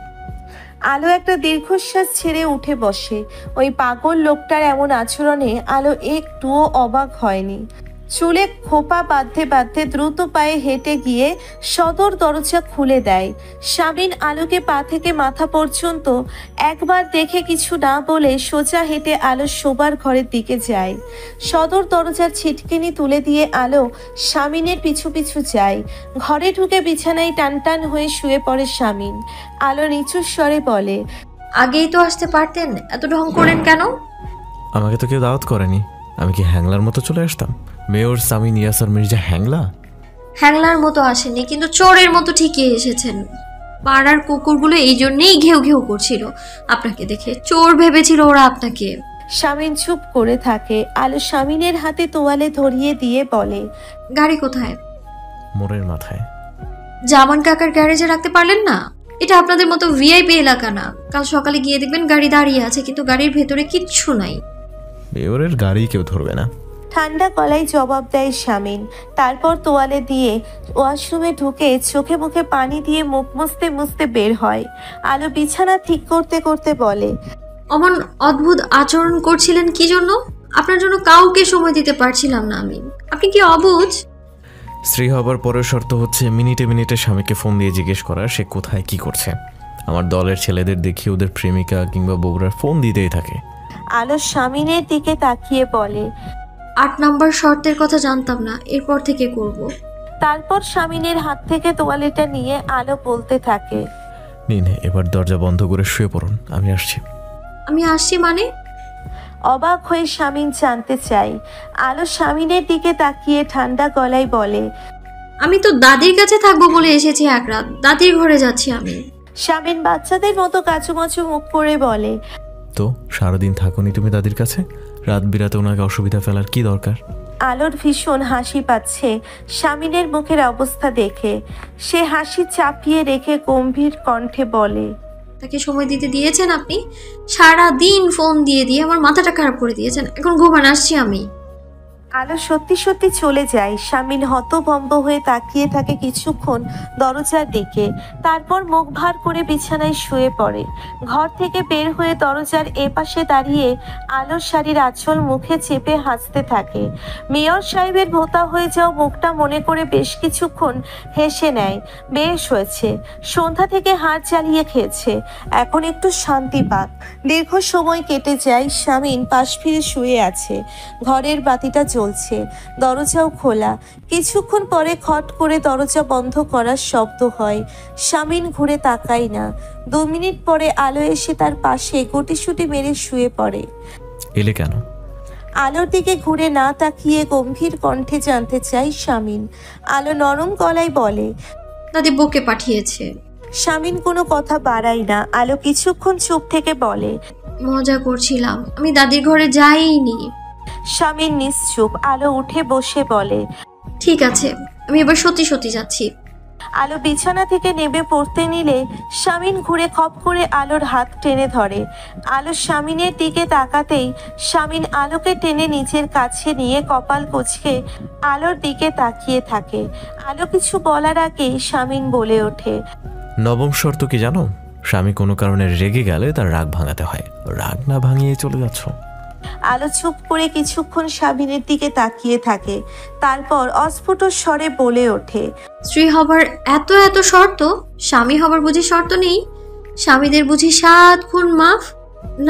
আলো একটা দীর্ঘশ্বাস ছেড়ে উঠে বসে। ওই পাগল লোকটার এমন আচরণে আলো একটুও অবাক হয়নি। চুলে খোপা বাঁধতে বাঁধতে দ্রুত পায়ে হেঁটে গিয়ে সদর দরজা খুলে দেয়। শামিন আলোকে পা থেকে মাথা পর্যন্ত একবার দেখে কিছু না বলে সোজা হেঁটে আলো শোবার ঘরের দিকে যায়। সদর দরজার ছিটকিনি তুলে দিয়ে আলো শামিনের পিছু পিছু যায়। ঘরে ঢুকে বিছানায় টানটান হয়ে শুয়ে পড়ে শামিন। আলো নিচু স্বরে বলে, আগেই তো আসতে পারতেন, এত ঢং করেন কেন? আমাকে তো কেউ দাওয়াত করেনি, আমি কি হ্যাংলার মতো চলে আসতাম? মেয়র সামিন ইয়াসার মির্জা হ্যাংলা? হ্যাংলার মতো আসেনি, কিন্তু চোরের মতো ঠিকই এসেছেন। পাড়ার কুকুরগুলো এই জন্যেই ঘেউ ঘেউ করছিল আপনাকে দেখে, চোর ভেবেছিল ওরা আপনাকে। শামিন চুপ করে থাকে। আলো শামিনের হাতে তোয়ালে ধরিয়ে দিয়ে বলে, গাড়ি কোথায়? মোড়ের মাথায়। জামান কাকার গ্যারেজে রাখতে পারলেন না? এটা আপনাদের মতো ভিআইপি এলাকা না। কাল সকালে গিয়ে দেখবেন গাড়ি দাঁড়িয়ে আছে, কিন্তু গাড়ির ভেতরে কিচ্ছু নাই। মেয়রের গাড়ি কেউ ধরবে না। ঠান্ডা গলায় জবাব দেয় শামিন। তারপর তোয়ালে দিয়ে ওয়াশরুমে ঢুকে চোখে মুখে পানি দিয়ে মুখ মুছতে মুছতে বের হয়। আলো বিছানা ঠিক করতে করতে বলে, অমন অদ্ভুত আচরণ করছিলেন কি জন্য? আপনার জন্য কাউকে সময় দিতে পারছিলাম না আমি। আপনি কি অবুঝ? স্ত্রী হবার পরের শর্ত হচ্ছে মিনিটে মিনিটে স্বামীকে ফোন দিয়ে জিজ্ঞেস করা সে কোথায় কি করছে। আমার দলের ছেলেদের দেখি ওদের প্রেমিকা কিংবা বউরার ফোন দিতেই থাকে। আলো শামিনের দিকে তাকিয়ে বলে, 8 নম্বর শর্তের কথা জানতাম না, এরপর থেকে করব। তারপর শামিনের হাত থেকে তোয়ালেটা নিয়ে আলো বলতে থাকে, নিন এবার দরজা বন্ধ করে শুয়ে পড়ুন, আমি আসছি। আমি আসছি মানে? অবাক হয়ে শামিন জানতে চাই। আলো শামিনের দিকে তাকিয়ে ঠান্ডা গলায় বলে, আমি তো দাদির কাছে থাকবো বলে এসেছি এক রাত, দাদির ঘরে যাচ্ছি আমি। শামিন বাচ্চাদের মতো কাচুমাচু মুখ করে বলে, তো সারাদিন থাকুনি তুমি দাদির কাছে, রাত বিরাতে ওনাকে অসুবিধা ফেলার কি দরকার? আলোর ভীষণ হাসি পাচ্ছে শামিনের মুখের অবস্থা দেখে। সে হাসি চাপিয়ে রেখে গম্ভীর কণ্ঠে বলে, তাকে সময় দিতে দিয়েছেন আপনি? সারা দিন ফোন দিয়ে দিয়ে আমার মাথাটা খারাপ করে দিয়েছেন। এখন ঘুমান, আসছি আমি। আলো সত্যি সত্যি চলে যায়। শামিন হতভম্ব হয়ে তাকিয়ে থাকে কিছুক্ষণ দরজার দিকে, তারপর মুখ ভার করে বিছানায় শুয়ে পড়ে। ঘর থেকে বের হয়ে দরজার এপাশে দাঁড়িয়ে আলোর শাড়ির আঁচল মুখে চেপে হাসতে থাকে। মেয়র সাহেবের ভোতা হয়ে যাও মুখটা মনে করে বেশ কিছুক্ষণ হেসে নেয়। বেশ হয়েছে, সন্ধ্যা থেকে হাড় চালিয়ে খেয়েছে, এখন একটু শান্তি পাক। দীর্ঘ সময় কেটে যায়। শামিন পাশ ফিরে শুয়ে আছে। ঘরের বাতিটা জ্বলছে, দরজাও খোলা। কিছুক্ষণ পরে খট করে দরজা বন্ধ করার শব্দ হয়। শামিন ঘুরে তাকায় না। 2 মিনিট পরে আলো এসে তার পাশে গুটিসুটি মেরে শুয়ে পড়ে। এলে কেন? আলোর দিকে ঘুরে না তাকিয়ে গম্ভীর কণ্ঠে জানতে চাই শামিন। আলো নরম গলায় বলে, দাদি বকে পাঠিয়েছে। শামিন কোনো কথা বাড়ায় না। আলো কিছুক্ষণ চুপ থেকে বলে, মজা করছিলাম, আমি দাদির ঘরে যাইনি। শামিন নিশ্চুপ। আলো উঠে বসে বলে, ঠিক আছে, আমি এবার সত্যি সত্যি যাচ্ছি। আলো বিছানা থেকে নেমে পড়তে নিলে শামিন ঘুরে খপ করে আলোর হাত টেনে ধরে। আলো শামিনের দিকে তাকাতেই শামিন আলোকে টেনে নিজের কাছে নিয়ে কপাল কুঁচকে আলোর দিকে তাকিয়ে থাকে। আলো কিছু বলার আগেই শামিন বলে ওঠে, নবম শর্ত কি জানো? স্বামী কোনো কারণে রেগে গেলে তার রাগ ভাঙাতে হয়, রাগ না ভাঙিয়ে চলে যাচ্ছ। আলো চুপ করে কিছুক্ষণ শামিনের দিকে তাকিয়ে থাকে, তারপর অস্ফুট স্বরে বলে ওঠে, স্ত্রী হবার এত এত শর্ত, স্বামী হবার বুঝি শর্ত নেই? স্বামীদের বুঝি 7 খুন মাফ?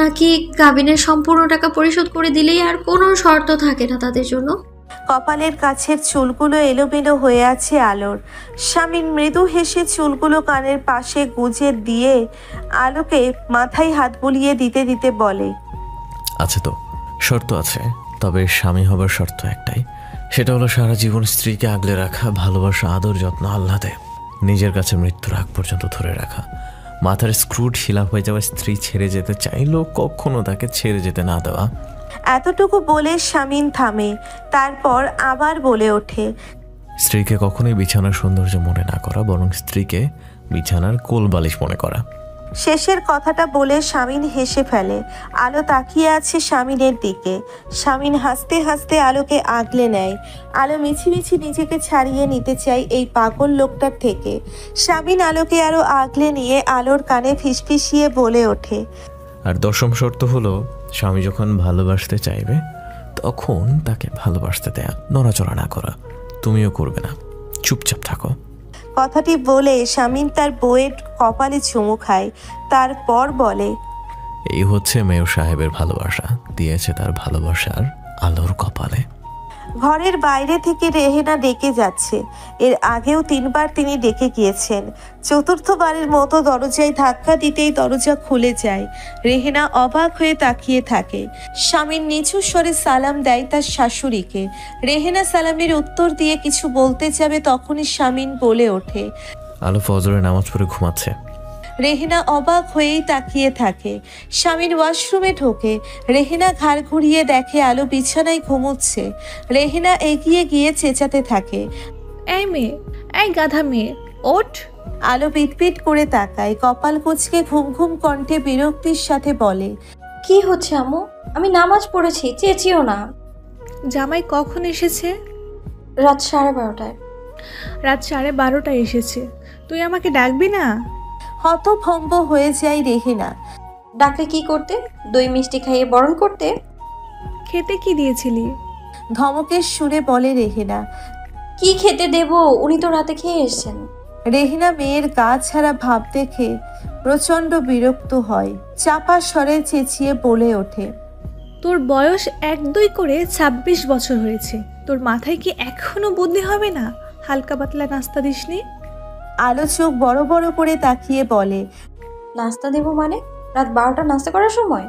নাকি কাবিনের সম্পূর্ণ টাকা পরিশোধ করে দিলেই আর কোনো শর্ত থাকে না তাদের জন্য? কপালের কাছের চুলগুলো এলোমেলো হয়ে আছে আলোর। শামিন মৃদু হেসে চুলগুলো কানের পাশে গুজে দিয়ে আলোকে মাথায় হাত বুলিয়ে দিতে দিতে বলে, আছে তো, শর্ত আছে, তবে স্বামী হবার শর্ত একটাই, সেটা হলো সারা জীবন স্ত্রীকে আগলে রাখা, ভালোবাসা, আদর, যত্ন, আহ্লাদে নিজের কাছে মৃত্যুর আগ পর্যন্ত ধরে রাখা। মাথার স্ক্রু ঢিলা হয়ে যাওয়া স্ত্রী ছেড়ে যেতে চাইলেও কখনো তাকে ছেড়ে যেতে না দেওয়া। এতটুকু বলে শামিন থামে, তারপর আবার বলে ওঠে, স্ত্রীকে কখনোই বিছানার সৌন্দর্য মনে না করা, বরং স্ত্রীকে বিছানার কোল বালিশ মনে করা। শেষের কথাটা বলে শামিন হেসে ফেলে। আলো তাকিয়ে আছে শামিনের দিকে। শামিন হাসতে হাসতে আলোকে আগলে নেয়। আলো মিছিমিছি নিজেকে ছাড়িয়ে নিতে চায় এই পাগল লোকটার থেকে। শামিন আলোকে আরো আগলে নিয়ে আলোর কানে ফিসফিসিয়ে বলে ওঠে, আর দশম শর্ত হলো, স্বামী যখন ভালোবাসতে চাইবে তখন তাকে ভালোবাসতে দেয়া, নড়াচড়া না করা। তুমিও করবে না, চুপচাপ থাকো। কথাটি বলে শামীম তার বউয়ের কপালে চুমু খায়, তারপর বলে, এই হচ্ছে মেয়র সাহেবের ভালোবাসা, দিয়েছে তার ভালোবাসার আলোর কপালে। ঘরের বাইরে থেকে রেহেনা ডেকে যাচ্ছে। এর আগেও 3 বার তিনি ডেকে গিয়েছেন। চতুর্থবারের মতো দরজায় ধাক্কা দিতেই দরজা খুলে যায়। রেহেনা অবাক হয়ে তাকিয়ে থাকে। স্বামীর নিচু স্বরে সালাম দেয় তার শাশুড়িকে। রেহেনা সালামের উত্তর দিয়ে কিছু বলতে যাবে, তখনই স্বামীন বলে ওঠে, আলো ফজরের নামাজ পড়ে ঘুমাচ্ছে। রেহেনা অবাক হয়েই তাকিয়ে থাকে। স্বামীর ওয়াশরুমে ঢোকে। রেহেনা ঘাড় ঘুরিয়ে দেখে আলো বিছানায় ঘুমোচ্ছে। রেহেনা এগিয়ে গিয়ে চেঁচাতে থাকে, এই মেয়ে, এই গাধা মেয়ে, ওঠ। আলো পিটপিট করে তাকায়, কপাল কুঁচকে ঘুম ঘুম কণ্ঠে বিরক্তির সাথে বলে, কি হচ্ছে আম্মু? আমি নামাজ পড়েছি, চেঁচিও না। জামাই কখন এসেছে? রাত 12:30টায়। রাত 12:30টায় এসেছে, তুই আমাকে ডাকবি না? হতভম্ব হয়ে যায় রেহেনা। ডাকলে কি করতে? দই মিষ্টি খাইয়ে বরণ করতে? খেতে কি দিয়েছিলি? ধমকের সুরে বলে রেহেনা। কি খেতে দেব? উনি তো রাতে খেয়ে এসেছেন। রেহেনা মেয়ের গা ছাড়া ভাব দেখে প্রচণ্ড বিরক্ত হয়। চাপা স্বরে চেঁচিয়ে বলে ওঠে, তোর বয়স 1-2 করে 26 বছর হয়েছে, তোর মাথায় কি এখনো বুদ্ধি হবে না? হালকা পাতলা নাস্তা দিসনি? আলো চোখ বড় বড় করে তাকিয়ে বলে, নাস্তা দেব মানে? রাত 12টা নাস্তা করার সময়?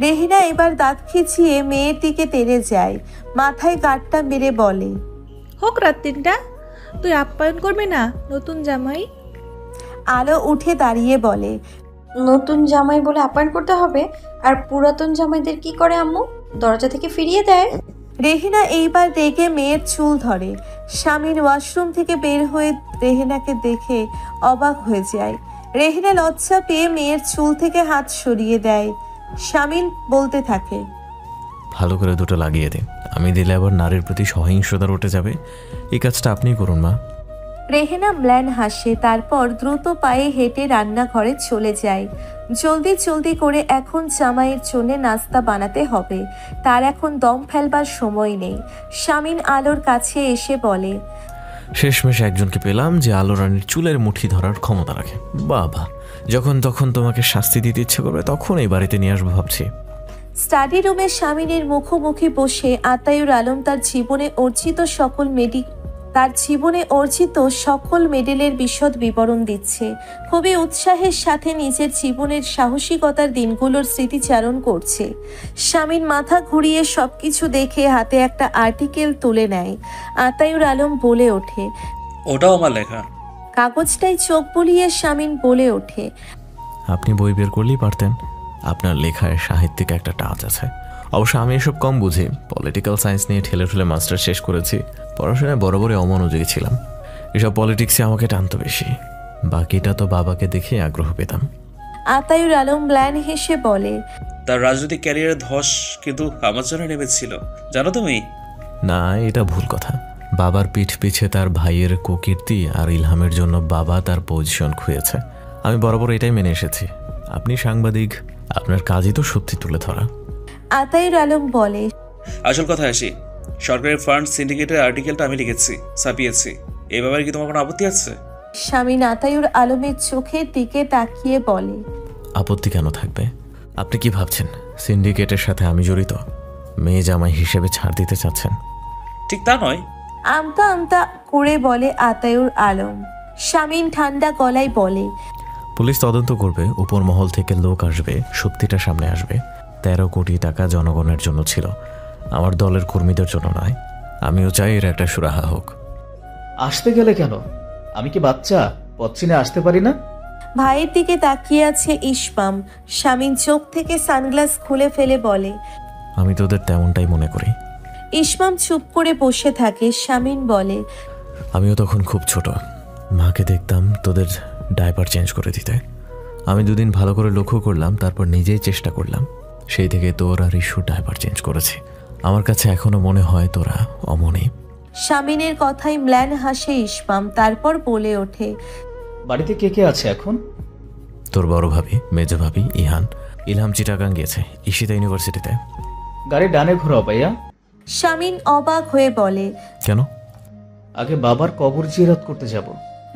রেহেনা এবার দাঁত খিচিয়ে মেয়ের দিকে তেড়ে যায়। মাথায় গাঁটটা মেরে বলে, হোক রাত 3টা, তুই আপ্যায়ন করবি না নতুন জামাই? আলো উঠে দাঁড়িয়ে বলে, নতুন জামাই বলে আপ্যায়ন করতে হবে? আর পুরাতন জামাইদের কি করে আম্মু? দরজা থেকে ফিরিয়ে দেয়। রেহেনা এইবার রেগে মেয়ের চুল ধরে। স্বামীর ওয়াশরুম থেকে বের হয়ে রেহেনাকে দেখে অবাক হয়ে যায়। রেহেনা লজ্জা পেয়ে মেয়ের চুল থেকে হাত সরিয়ে দেয়। স্বামীন বলতে থাকে, ভালো করে দুটো লাগিয়ে দিন, আমি দিলে আবার নারীর প্রতি সহিংসতা উঠে যাবে। এই কাজটা আপনিই করুন মা। রেহেনা ম্লান হাসে, তারপর দ্রুত পায়ে হেঁটে রান্নাঘরে চলে যায়। জলদি জলদি করে এখন জামাইয়ের জন্য নাস্তা বানাতে হবে, তার এখন দম ফেলবার সময় নেই। স্বামীন আলোর কাছে এসে বলে, শেষমেশ একজনকে পেলাম যে আলো রানীর চুলের মুঠি ধরার ক্ষমতা রাখে। বাবা, যখন তখন তোমাকে শাস্তি দিতে ইচ্ছে করবে তখন এই বাড়িতে নিয়ে আসবো ভাবছি। স্টাডি রুমে স্বামীনের মুখোমুখি বসে আতায়ুর আলম তার জীবনে অর্জিত সকল মেডেলের বিশদ বিবরণ দিচ্ছে। খুবই উৎসাহের সাথে নিজের জীবনের সাহসিকতার দিনগুলোর স্মৃতিচারণ করছে। স্বামীর মাথা ঘুরিয়ে সবকিছু দেখে হাতে একটা আর্টিকেল তুলে নেয়। আতায়ুর আলম বলে ওঠে, ওটাও আমার লেখা। কাগজটাই চোখ বুলিয়ে স্বামীন বলে ওঠে, আপনি বই বের করলেই পারতেন, আপনার লেখায় সাহিত্যিক একটা টাচ আছে। অবশ্য আমি এসব কম বুঝি, পলিটিক্যাল সায়েন্স নিয়ে ঠেলে ঠেলে মাস্টার শেষ করেছি। পড়াশোনায় বরাবরই অমনোযোগী ছিলাম, এসব পলিটিক্সে আমাকে টানতো বেশি। বাকিটা তো বাবাকে দেখে আগ্রহ পেতাম। আতায়ুর আলম ম্লান হেসে বলে, তার রাজনৈতিক ক্যারিয়ারের ধস কিন্তু আমার জন্য নেমেছিল, জানো তুমি? না, এটা ভুল কথা। বাবার পিঠ পিছে তার ভাইয়ের কুকীর্তি আর ইলহামের জন্য বাবা তার পজিশন খুঁয়েছে। আমি বরাবর এটাই মেনে এসেছি। আপনি সাংবাদিক, আপনার কাজই তো সত্যি তুলে ধরা। আতায়ুর আলম বলে, আসল কথা আসি, সরকারি ফান্ড সিন্ডিকেটের আর্টিকেলটা আমি লিখেছি, ছাপিয়েছি। এই ব্যাপারে কি তোমার কোনো আপত্তি আছে? স্বামীন আতায়ুর আলমের চোখের দিকে তাকিয়ে বলে, আপত্তি কেন থাকবে? আপনি কি ভাবছেন সিন্ডিকেটের সাথে আমি জড়িত? মেয়ে জামাই হিসেবে ছাড় দিতে চাচ্ছেন? ঠিক তা নয়। আমতা আমতা করে বলে আতায়ুর আলম। স্বামীন ঠান্ডা গলায় বলে, পুলিশ তদন্ত করবে, উপর মহল থেকে লোক আসবে, সত্যিটা সামনে আসবে। 13 কোটি টাকা জনগণের জন্য ছিল, আমার দলের কর্মীদের জন্য নয়। আমিও চাই এর একটা সুরাহা হোক। আসতে গেলে কেন? আমি কি বাচ্চা? পথ চিনে আসতে পারি না? ভাইয়ের দিকে তাকিয়ে আছে ইসমাম। স্বামীন চোখ থেকে সানগ্লাস খুলে ফেলে বলে, আমি তোদের তেমনটাই মনে করি। ইসমাম চুপ করে বসে থাকে। স্বামীন বলে, আমিও তখন খুব ছোট, মাকে দেখতাম তোদের ডায়পার চেঞ্জ করে দিতে। আমি 2 দিন ভালো করে লক্ষ্য করলাম, তারপর নিজেই চেষ্টা করলাম। সেই থেকে তোর আর ইস্যু ডায়পার চেঞ্জ করেছি। আমার কাছে এখনো মনে হয় তোরা অমনি। স্বামীনের কথাই ম্লান হাসে ইসমাম, তারপর বলে ওঠে, বাড়িতে কে কে আছে এখন? তোর বড় ভাবি, মেজ ভাবি, ইহান। ইলহাম চিটাগাং গিয়েছে, ঈশিতা ইউনিভার্সিটিতে। গাড়ি ডানে ঘোরাও ভাইয়া, শামিন অবাক হয়ে বলে, কেন? আগে বাবার কবর জিয়ারত করতে যাব।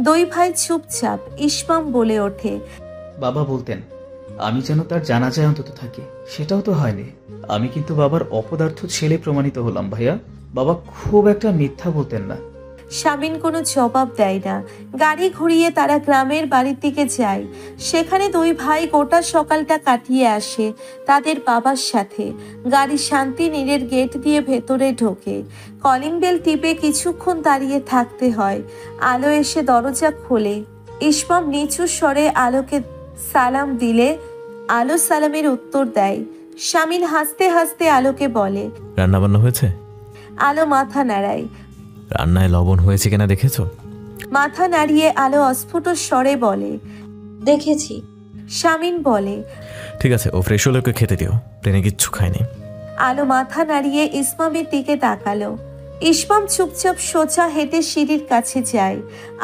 দুই ভাই চুপচাপ। ইসমাম বলে ওঠে, বাবা বলতেন আমি যেন তার জানাজায় অন্তত থাকি, সেটাও তো হয়নি। আমি কিন্তু বাবার অপদার্থ ছেলে প্রমাণিত হলাম ভাইয়া। বাবা খুব একটা মিথ্যা বলতেন না। শামিন কোনো জবাব দেয় না। গাড়ি ঘুরিয়ে তারা গ্রামের বাড়ির দিকে যায়। সেখানে দুই ভাই গোটা সকালটা কাটিয়ে আসে তাদের বাবার সাথে। গাড়ি শান্তি নীরের গেট দিয়ে ভেতরে ঢোকে। কলিং বেল টিপে কিছুক্ষণ দাঁড়িয়ে থাকতে হয়। আলো এসে দরজা খোলে। ইসমাম নিচু স্বরে আলোকে সালাম দিলে আলো সালামের উত্তর দেয়। শামিন হাসতে হাসতে আলোকে বলে, রান্না বান্না হয়েছে? আলো মাথা নাড়ায়। রান্নায় লবণ হয়েছে কিনা দেখেছো? মাথা নাড়িয়ে আলো অস্ফুট স্বরে বলে, দেখেছি। শামিন বলে, ঠিক আছে, ও ফ্রেশ হলে ওকে খেতে দিও, প্লেনে কিচ্ছু খায়নি। আলো মাথা নাড়িয়ে ইসমামের দিকে তাকালো। ইসমাম চুপচাপ সোজা হেঁটে সিঁড়ির কাছে যায়।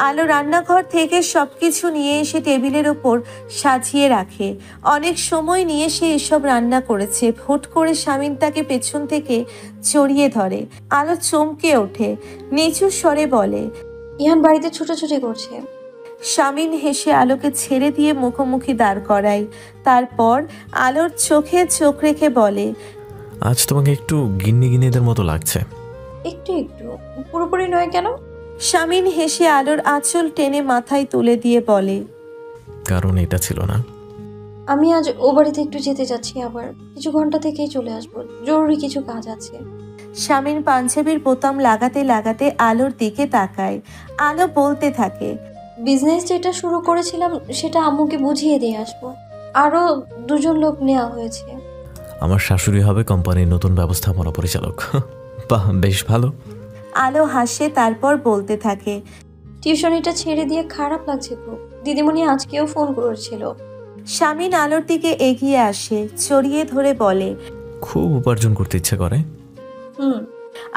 আলো রান্নাঘর থেকে সবকিছু নিয়ে এসে টেবিলের ওপর সাজিয়ে রাখে। অনেক সময় নিয়ে সে এসব রান্না করেছে। হুট করে শামিন তাকে পেছন থেকে জড়িয়ে ধরে। আলো চমকে ওঠে, নিচু স্বরে বলে, ইহান বাড়িতে ছুটোছুটি করছে। শামিন হেসে আলোকে ছেড়ে দিয়ে মুখোমুখি দাঁড় করায়। তারপর আলোর চোখে চোখ রেখে বলে, আজ তোমাকে একটু গিন্নি গিন্নিদের মতো লাগছে। একটু একটু, পুরোপুরি নয় কেন? শামিন হেসে আলোর আঁচল টেনে মাথায় তুলে দিয়ে বলে, কারণ এটা ছিল না। আমি আজ ও বাড়িতে একটু যেতে যাচ্ছি, আবার কিছু ঘন্টা থেকেই চলে আসবো, জরুরি কিছু কাজ আছে। শামিন পাঞ্জাবির বোতাম লাগাতে লাগাতে আলোর দিকে তাকায়। আলো বলতে থাকে, বিজনেস যেটা শুরু করেছিলাম সেটা আম্মুকে বুঝিয়ে দিয়ে আসবো। আরো দুজন লোক নেওয়া হয়েছে। আমার শাশুড়ি হবে কোম্পানির নতুন ব্যবস্থাপনা পরিচালক। বাহ, বেশ ভালো। আলো হাসে, তারপর বলতে থাকে, টিউশনিটা ছেড়ে দিয়ে খারাপ লাগছে খুব। দিদিমণি আজকেও ফোন করেছিল। শামিন আলোর দিকে এগিয়ে আসে, জড়িয়ে ধরে বলে, খুব উপার্জন করতে ইচ্ছে করে।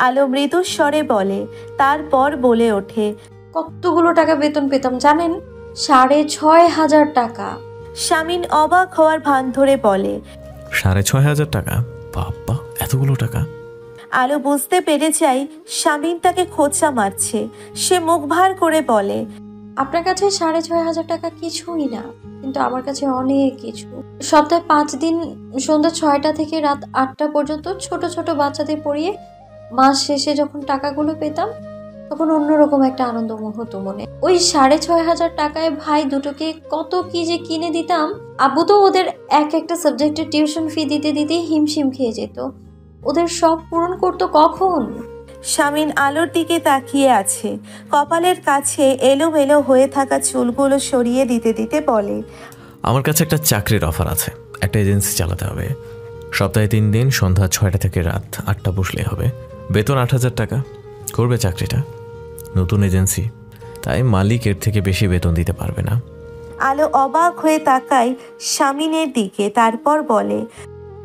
আলো মৃদু স্বরে বলে, তারপর বলে ওঠে, কতগুলো টাকা বেতন পেতাম জানেন? 6,500 টাকা। শামিন অবাক হওয়ার ভান ধরে বলে, 6,500 টাকা? বাবা, এতগুলো টাকা! আলো বুঝতে পেরে যায় শামিন তাকে খোঁচা মারছে। সে মুখ ভার করে বলে, আপনার কাছে 6,500 টাকা কিছুই না, কিন্তু আমার কাছে অনেক কিছু। সপ্তাহে 5 দিন সন্ধ্যা 6টা থেকে রাত 8টা পর্যন্ত ছোট ছোট বাচ্চাদের পড়িয়ে মাস শেষে যখন টাকাগুলো পেতাম, তখন অন্যরকম একটা আনন্দ হতো মনে। ওই 6,500 টাকায় ভাই দুটোকে কত কি যে কিনে দিতাম। আব্বু তো ওদের এক একটা সাবজেক্টের টিউশন ফি দিতে দিতে হিমশিম খেয়ে যেত। ওদের সব পূরণ করতো কখন? শামিন আলোর দিকে তাকিয়ে আছে। কপালের কাছে এলোমেলো হয়ে থাকা চুলগুলো সরিয়ে দিতে দিতে বলে, আমার কাছে একটা চাকরির অফার আছে। একটা এজেন্সি চালাতে হবে। সপ্তাহে 3 দিন সন্ধ্যা 6টা থেকে রাত 8টা বসলেই হবে। বেতন 8,000 টাকা। করবে চাকরিটা? নতুন এজেন্সি, তাই মালিক এর থেকে বেশি বেতন দিতে পারবে না। আলো অবাক হয়ে তাকায় শামিনের দিকে, তারপর বলে,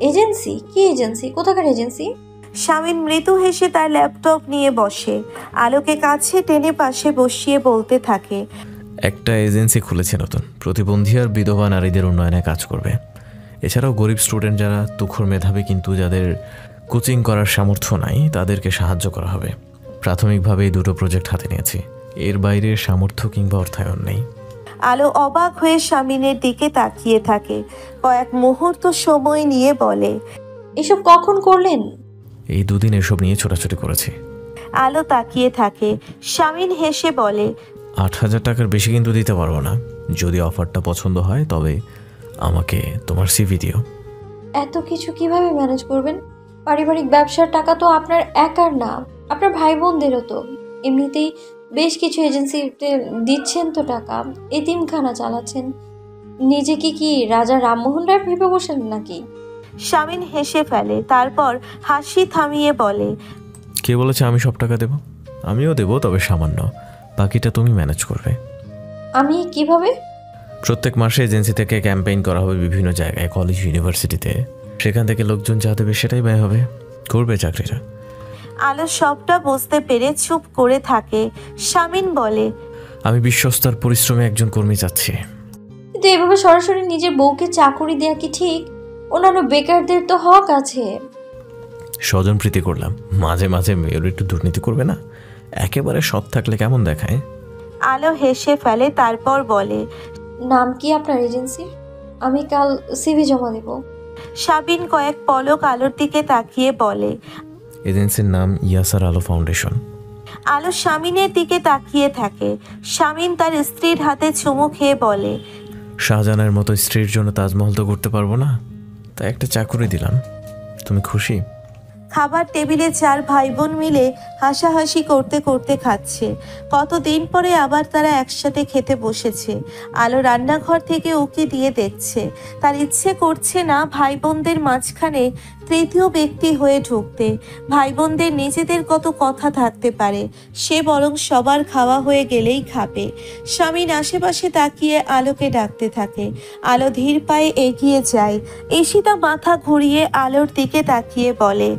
এজেন্সি? কি এজেন্সি? কোথাকার এজেন্সি? শামিন মৃদু হেসে তার ল্যাপটপ নিয়ে বসে। আলোকে কাছে টেনে পাশে বসিয়ে বলতে থাকে, একটা এজেন্সি খুলেছে নতুন, প্রতিবন্ধী আর বিধবা নারীদের উন্নয়নে কাজ করবে। এছাড়াও গরিব স্টুডেন্ট যারা তুখর মেধাবী কিন্তু যাদের কোচিং করার সামর্থ্য নাই, তাদেরকে সাহায্য করা হবে। প্রাথমিকভাবে এই 2টো প্রজেক্ট হাতে নিয়েছি। এর বাইরে সামর্থ্য কিংবা অর্থায়ন নেই। আলো অবাক হয়ে শামিনের দিকে তাকিয়ে থাকে। কয়েক মুহূর্ত সময় নিয়ে বলে, এসব কখন করলেন? এই 2 দিন এসব নিয়ে ছোটাছুটি করেছি। আলো তাকিয়ে থাকে। শামিন হেসে বলে, 8,000 টাকার বেশি কিন্তু দিতে পারবো না। যদি অফারটা পছন্দ হয় তবে আমাকে তোমার সিভি দিও। এত কিছু কিভাবে ম্যানেজ করবেন? পারিবারিক ব্যবসার টাকা তো আপনার একার না, আপনার ভাই বোনদেরও তো। এমনিতেই বেশ কিছু এজেন্সিতে দিচ্ছেন তো টাকা। এতিমখানা চালাচ্ছেন। নিজেকে কি রাজা রামমোহন রায় ভেবে বসেন নাকি? শামিন হেসে ফেলে, তারপর হাসি থামিয়ে বলে, কে বলেছে আমি সব টাকা দেব? আমিও দেব, তবে সামান্য। বাকিটা তুমি ম্যানেজ করবে। আমি কিভাবে? প্রত্যেক মাসে এজেন্সি থেকে ক্যাম্পেইন করা হবে বিভিন্ন জায়গায়, কলেজ, ইউনিভার্সিটিতে। সেখান থেকে লোকজন যা দেবে সেটাই ব্যয় হবে। করবে চাকরিটা? আলো সবটা বুঝতে পেরে চুপ করে থাকে। শামিন বলে, আমি বিশ্বস্ত আর পরিশ্রমী একজন কর্মী চাচ্ছি। কিন্তু এভাবে সরাসরি নিজের বউকে চাকরি দেয়া কি ঠিক? অন্যান্য বেকারদের তো হক আছে। স্বজন প্রীতি করলাম, মাঝে মাঝে মেয়ের একটু দুর্নীতি করবে না? একেবারে সৎ থাকলে কেমন দেখায়? আলো হেসে ফেলে, তারপর বলে, নাম কি আপনার এজেন্সির? আমি কাল সিভি জমা দেব। সাবিন কয়েক পলক আলোর দিকে তাকিয়ে বলে, এজেন্সির নাম ইয়াসার আলো ফাউন্ডেশন। আলো শামিনের দিকে তাকিয়ে থাকে। শামিন তার স্ত্রীর হাতে চুমু খেয়ে বলে, শাহজাহানের মতো স্ত্রীর জন্য তাজমহল তো করতে পারবো না, তাই একটা চাকুরি দিলাম। তুমি খুশি? খাবার টেবিলে 4 ভাই বোন মিলে হাসাহাসি করতে করতে খাচ্ছে। কতদিন পরে আবার তারা একসাথে খেতে বসেছে। আলো রান্নাঘর থেকে উকি দিয়ে দেখছে। তার ইচ্ছে করছে না ভাই বোনদের মাঝখানে তৃতীয় ব্যক্তি হয়ে ঢুকতে। ভাই বোনদের নিজেদের কত কথা থাকতে পারে, সে বরং সবার খাওয়া হয়ে গেলেই খাবে। শামিন আশেপাশে তাকিয়ে আলোকে ডাকতে থাকে। আলো ধীর পায়ে এগিয়ে যায়। ঈশিতা মাথা ঘুরিয়ে আলোর দিকে তাকিয়ে বলে,